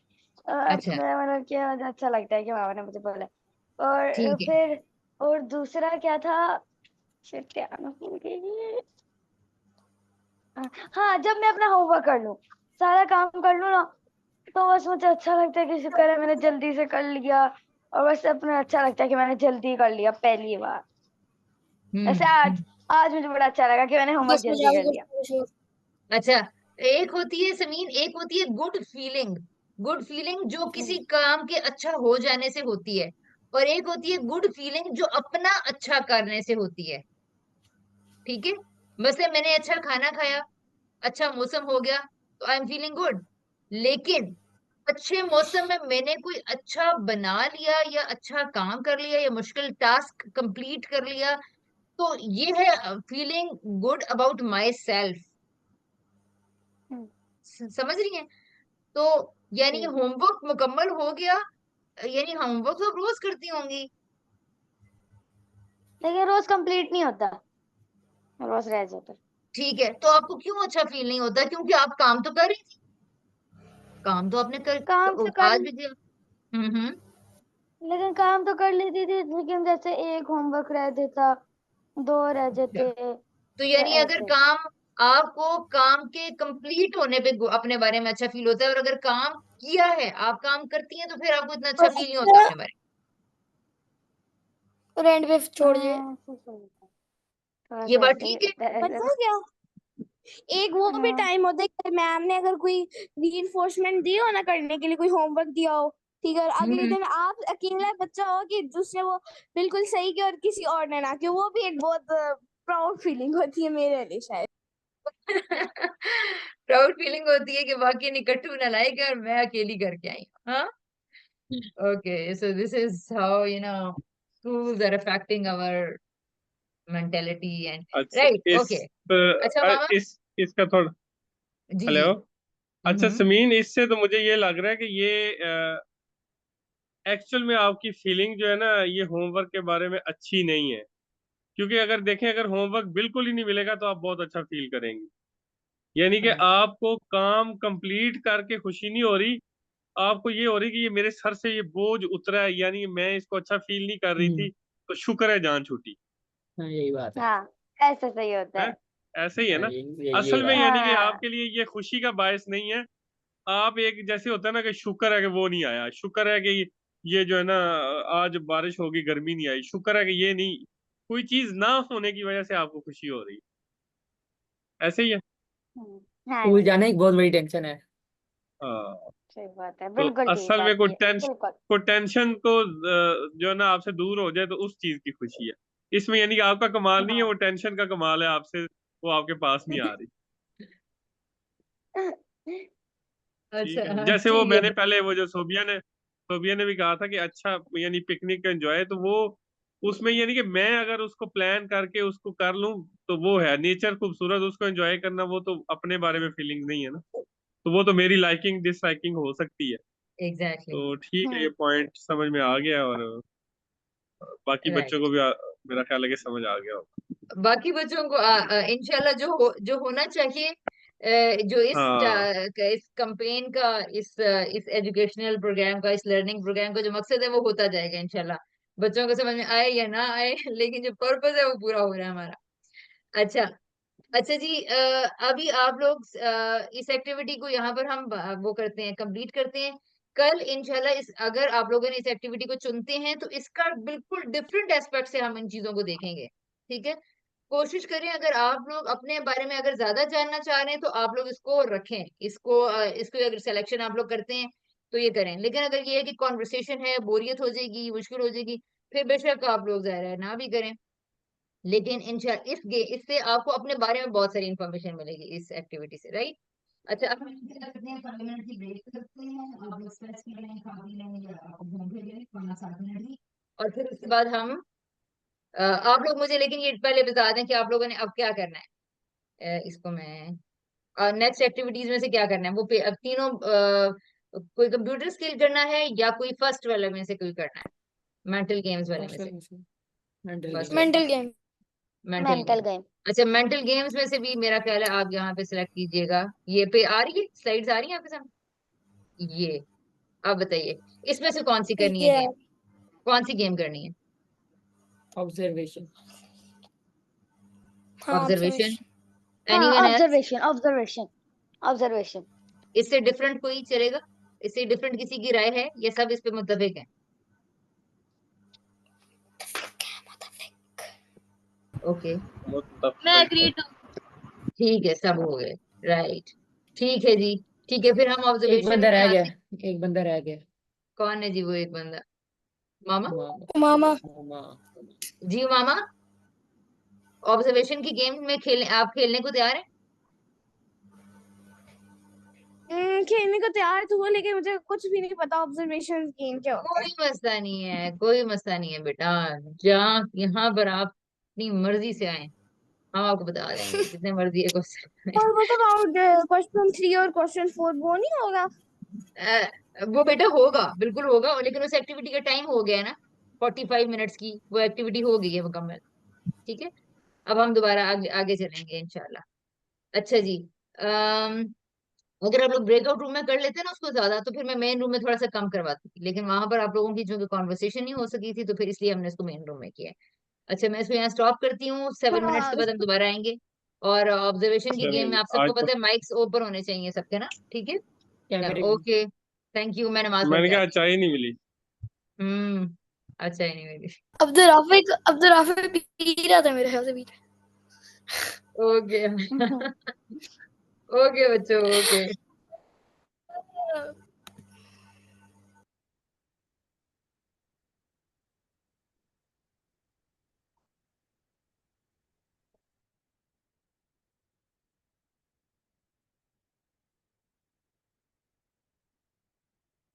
[SPEAKER 1] अच्छा,
[SPEAKER 7] मतलब कि मुझे अच्छा लगता है कि मामा ने मुझे बोला। और
[SPEAKER 1] ठीक है।
[SPEAKER 7] फिर और दूसरा क्या था, शिट यार मैं भूल गई। हाँ, जब मैं अपना होमवर्क कर लूं, सारा काम कर लूं ना, तो बस मुझे अच्छा लगता है कि शुक्र है मैंने जल्दी से कर लिया। और बस अपने अच्छा लगता है कि मैंने जल्दी कर लिया पहली बार। ऐसे आज
[SPEAKER 1] हम्म।
[SPEAKER 7] आज मुझे बड़ा अच्छा लगा कि मैंने होमवर्क
[SPEAKER 5] बस
[SPEAKER 7] जल्दी
[SPEAKER 5] मजाक
[SPEAKER 7] कर लिया।
[SPEAKER 5] करते हैं।
[SPEAKER 1] अच्छा, एक होती है समीन, एक होती है गुड फीलिंग। गुड फीलिंग जो किसी काम के अच्छा हो जाने से होती है, और एक होती है गुड फीलिंग जो अपना अच्छा करने से होती है, ठीक है? मतलब मैंने अच्छा खाना खाया, अच्छा मौसम हो गया, तो आई एम फीलिंग गुड। लेकिन अच्छे मौसम में मैंने कोई अच्छा बना लिया, या अच्छा काम कर लिया, या मुश्किल टास्क कंप्लीट कर लिया, तो ये है feeling good about myself.
[SPEAKER 7] हम्म,
[SPEAKER 1] समझ रही हैं? तो यानी
[SPEAKER 7] जी।
[SPEAKER 1] होमवर्क मुकम्मल हो गया, यानी होमवर्क तो आप रोज करती होंगी।
[SPEAKER 7] लेकिन रोज कंप्लीट नहीं होता, रोज रह जाता।
[SPEAKER 1] ठीक है, तो आपको क्यों अच्छा फील नहीं होता? क्योंकि आप काम तो कर रही थी, काम तो आपने
[SPEAKER 7] काम तो कर
[SPEAKER 1] आज भी किया। हम्म।
[SPEAKER 7] लेकिन काम तो कर लेती थी, लेकिन जैसे एक होमवर्क रह देता,
[SPEAKER 2] 2 रह जाते
[SPEAKER 1] तो यानी
[SPEAKER 2] तो
[SPEAKER 1] अगर
[SPEAKER 2] ऐसे।
[SPEAKER 1] काम, आपको काम के कंप्लीट होने पे अपने बारे में अच्छा फील होता है, और अगर काम किया है, आप काम करती हैं, तो फिर आपको इतना अच्छा फील नहीं होता अपने बारे
[SPEAKER 5] और एंड पे छोड़िए।
[SPEAKER 2] हाँ, ऐसे सही होता है। थोड़ा
[SPEAKER 1] में। ये
[SPEAKER 2] सा
[SPEAKER 1] बात
[SPEAKER 2] ऐसे ही
[SPEAKER 1] ठीक है।
[SPEAKER 2] होता है
[SPEAKER 7] पता
[SPEAKER 2] ऐसे।
[SPEAKER 7] है क्या, एक वो भी
[SPEAKER 2] हाँ।
[SPEAKER 7] टाइम होता है कि मैम ने अगर कोई रीइंफोर्समेंट दी हो ना करने के लिए, कोई होमवर्क दिया हो, ठीक है, और अगले
[SPEAKER 1] हम्म।
[SPEAKER 7] दिन आप अकेला बच्चा हो कि जिसने वो बिल्कुल सही किया और किसी और ने ना किया, वो भी एक बहुत प्राउड फीलिंग होती है मेरे लिए शायद।
[SPEAKER 1] प्राउड फीलिंग होती है कि बाकी ने कट्टू ना लाएगा और मैं अकेली करके आई हूँ। हाँ, okay, so this is how schools are affecting our mentality and
[SPEAKER 3] अच्छा
[SPEAKER 1] right,
[SPEAKER 3] इस
[SPEAKER 1] okay। अच्छा मामा।
[SPEAKER 3] इसका थोड़ा,
[SPEAKER 1] जी जी।
[SPEAKER 3] हेलो। अच्छा
[SPEAKER 1] हम्म।
[SPEAKER 3] समीन, इससे तो मुझे ये लग रहा है कि ये एक्चुअल में आपकी फीलिंग जो है ना, ये होमवर्क के बारे में अच्छी नहीं है। क्योंकि अगर देखें, अगर होमवर्क बिल्कुल ही नहीं मिलेगा तो आप बहुत अच्छा फील करेंगे। यानी कि
[SPEAKER 4] हाँ
[SPEAKER 3] आपको काम कंप्लीट करके खुशी नहीं हो रही, आपको ये हो रही कि ये मेरे सर से ये बोझ उतरा है, यानी मैं इसको अच्छा फील नहीं कर रही थी, तो शुक्र है जान छूटी।
[SPEAKER 4] हाँ, यही बात है।
[SPEAKER 2] हाँ, ऐसा सही होता
[SPEAKER 3] है,
[SPEAKER 2] है।
[SPEAKER 3] ऐसे ही है
[SPEAKER 4] हाँ,
[SPEAKER 3] ना।
[SPEAKER 4] ये
[SPEAKER 3] असल में
[SPEAKER 4] बात।
[SPEAKER 3] यानी कि
[SPEAKER 2] हाँ।
[SPEAKER 3] आपके लिए ये खुशी का बायस नहीं है। आप एक जैसे होता है ना कि शुक्र है कि वो नहीं आया, शुक्र है कि ये जो है ना, आज बारिश होगी, गर्मी नहीं आई, शुक्र है कि ये नहीं, कोई चीज ना होने की वजह से आपको खुशी हो रही है। ऐसे ही है।
[SPEAKER 2] हाँ
[SPEAKER 4] स्कूल
[SPEAKER 2] जी,
[SPEAKER 4] जाना एक बहुत बड़ी टेंशन है।
[SPEAKER 3] हाँ।
[SPEAKER 2] सही बात है,
[SPEAKER 3] तो
[SPEAKER 2] बिल्कुल ठीक
[SPEAKER 3] असल में
[SPEAKER 2] बात
[SPEAKER 3] कोई
[SPEAKER 2] की है,
[SPEAKER 3] टेंशन,
[SPEAKER 2] बिल्कुल।
[SPEAKER 3] कोई टेंशन को जो है ना आपसे दूर हो जाए, तो उस चीज की खुशी है। इसमें यानी कि आपका कमाल नहीं है,
[SPEAKER 2] हाँ।
[SPEAKER 3] वो टेंशन का कमाल है, आपसे वो आपके पास नहीं आ रही।
[SPEAKER 1] अच्छा,
[SPEAKER 3] ठीक है,
[SPEAKER 1] हाँ
[SPEAKER 3] जैसे वो
[SPEAKER 1] ठीक है।
[SPEAKER 3] मैंने पहले वो जो सोबिया ने भी कहा था कि अच्छा यानी पिकनिक का एंजॉय, तो वो उसमें यानी कि मैं अगर उसको प्लान करके उसको कर लूं, तो वो है नेचर खूबसूरत, उसको एंजॉय करना, वो तो अपने बारे में फीलिंग नहीं है ना। तो वो तो मेरी लाइकिंग डिसलाइकिंग हो सकती है।
[SPEAKER 1] एग्जैक्टली।
[SPEAKER 3] तो ठीक है, ये
[SPEAKER 2] हम्म।
[SPEAKER 3] पॉइंट समझ में आ गया, और बाकी बच्चों को
[SPEAKER 1] राइट।
[SPEAKER 3] भी मेरा ख्याल है कि समझ आ गया होगा।
[SPEAKER 1] बाकी बच्चों को इंशाल्लाह जो होना चाहिए, जो
[SPEAKER 3] हाँ
[SPEAKER 1] इस कैंपेन का, इस एजुकेशनल प्रोग्राम का, इस लर्निंग प्रोग्राम का जो मकसद है वो होता जाएगा इंशाल्लाह। बच्चों को समझ में आए या ना आए, लेकिन जो पर्पस है वो पूरा हो रहा है हमारा। अच्छा। अच्छा जी, अभी आप लोग इस एक्टिविटी को यहाँ पर हम वो करते हैं, कंप्लीट करते हैं। कल इंशाल्लाह इस अगर आप लोगों ने इस एक्टिविटी को चुनते हैं, तो इसका बिल्कुल डिफरेंट एस्पेक्ट से हम इन चीजों को देखेंगे। ठीक है। कोशिश करें, अगर आप लोग अपने बारे में अगर ज्यादा जानना चाह रहे हैं, तो आप लोग इसको रखें, इसको अगर सिलेक्शन आप लोग करते हैं तो ये करें। लेकिन अगर ये है कि कॉन्वर्सेशन है, बोरियत हो जाएगी, मुश्किल हो जाएगी, फिर बेशक आप लोग जाहिर है ना भी करें। लेकिन इससे आपको अपने बारे में बहुत सारी इंफॉर्मेशन मिलेगी इस एक्टिविटी से, राइट। अच्छा, अब हम क्या करते हैं, 5 मिनट की ब्रेक करते हैं, आप लोग स्ट्रेच कर लें, खा पी लें, या आप घूम फिर लें 5-7 मिनट की। और फिर उसके बाद हम आप लोग मुझे लेकिन ये पहले बता दें कि आप लोगों ने अब क्या करना है। इसको मैं नेक्स्ट एक्टिविटीज में से क्या करना है, अब तीनों कोई कंप्यूटर स्किल करना है, या कोई फर्स्ट वाले में से कोई करना है, मेंटल गेम्स वाले में से।
[SPEAKER 4] Mental
[SPEAKER 1] first
[SPEAKER 4] game.
[SPEAKER 1] वाले,
[SPEAKER 5] mental game.
[SPEAKER 1] Mental
[SPEAKER 2] mental
[SPEAKER 1] game.
[SPEAKER 2] Game.
[SPEAKER 1] अच्छा, मेंटल गेम्स में से भी मेरा ख्याल है आप यहाँ पे सिलेक्ट कीजिएगा। ये पे आ रही है, स्लाइड्स आ रही है आपके सामने, ये आप बताइए इसमें से कौन सी करनी है
[SPEAKER 5] ये
[SPEAKER 1] गेम, कौन सी गेम करनी है।
[SPEAKER 4] ऑब्जर्वेशन।
[SPEAKER 5] हाँ,
[SPEAKER 1] ऑब्जर्वेशन।
[SPEAKER 5] ऑब्जर्वेशन।
[SPEAKER 2] हाँ,
[SPEAKER 1] anyone else?
[SPEAKER 2] Observation, observation, observation.
[SPEAKER 1] इससे डिफरेंट कोई चलेगा? इससे डिफरेंट किसी की राय है, या सब इस पे मुत्तफिक है? ओके,
[SPEAKER 6] मैं
[SPEAKER 3] मुत्तफिक है।
[SPEAKER 6] Agree to.
[SPEAKER 1] ठीक है, सब हो गए। राइट, ठीक है जी। ठीक है, फिर हम
[SPEAKER 4] एक
[SPEAKER 1] ऑब्जर्वेशन
[SPEAKER 4] बंदा
[SPEAKER 1] में
[SPEAKER 4] रह
[SPEAKER 1] यहाँ
[SPEAKER 4] गया।
[SPEAKER 1] से,
[SPEAKER 4] एक बंदा रह गया।
[SPEAKER 1] कौन है जी वो एक बंदा? मामा।
[SPEAKER 4] मामा।
[SPEAKER 5] मामा।
[SPEAKER 4] मामा।
[SPEAKER 1] जी मामा, ऑब्जर्वेशन की गेम में खेलने, आप खेलने को तैयार हैं?
[SPEAKER 7] खेलने को तैयार तो हो, लेकिन मुझे कुछ भी नहीं पता ऑब्जर्वेशन गेम क्या होता है।
[SPEAKER 1] कोई मसला नहीं है, कोई मसला नहीं है बेटा। जहाँ यहाँ पर आप अपनी मर्जी से आए, हम आपको बता देंगे जितने मर्जी है क्वेश्चन।
[SPEAKER 7] और व्हाट अबाउट क्वेश्चन 3 और क्वेश्चन 4, वो नहीं होगा?
[SPEAKER 1] वो बेटा होगा, बिल्कुल होगा, लेकिन उस एक्टिविटी का टाइम हो गया है ना, 45 मिनट्स की वो एक्टिविटी हो गई है मुकम्मल। ठीक है। अब हम दोबारा आगे आगे चलेंगे इंशाल्लाह। अच्छा जी, अगर आप लोग ब्रेकआउट रूम में कर लेते हैं ना उसको ज्यादा, तो फिर मैं मेन रूम में थोड़ा सा कम करवाती थी, लेकिन वहां पर आप लोगों की जो कॉन्वर्सेशन नहीं हो सकी थी, तो फिर इसलिए हमने इसको मेन रूम में किया है। अच्छा, मैं इसको यहाँ स्टॉप करती हूँ। 7 मिनट्स
[SPEAKER 7] हाँ
[SPEAKER 1] के बाद हम दोबारा आएंगे। और ऑब्जर्वेशन की गेम में
[SPEAKER 3] चलें
[SPEAKER 1] आप सबको
[SPEAKER 3] आज
[SPEAKER 1] पता
[SPEAKER 3] तो
[SPEAKER 1] है माइक्स ओपन होने चाहिए सबके ना, ठीक है?
[SPEAKER 4] क्या मेरे
[SPEAKER 1] ओके, थैंक यू, मैं नमाज पढ़
[SPEAKER 3] मैंने
[SPEAKER 1] के
[SPEAKER 3] कहा
[SPEAKER 1] आती
[SPEAKER 3] चाय नहीं मिली।
[SPEAKER 1] हूँ। अच्छा ही नहीं मेरी।
[SPEAKER 5] अब्दुल राफिक पी रहा था मेरे ख्याल से बीच में।
[SPEAKER 1] ओके। ओके बच्चों, ओके।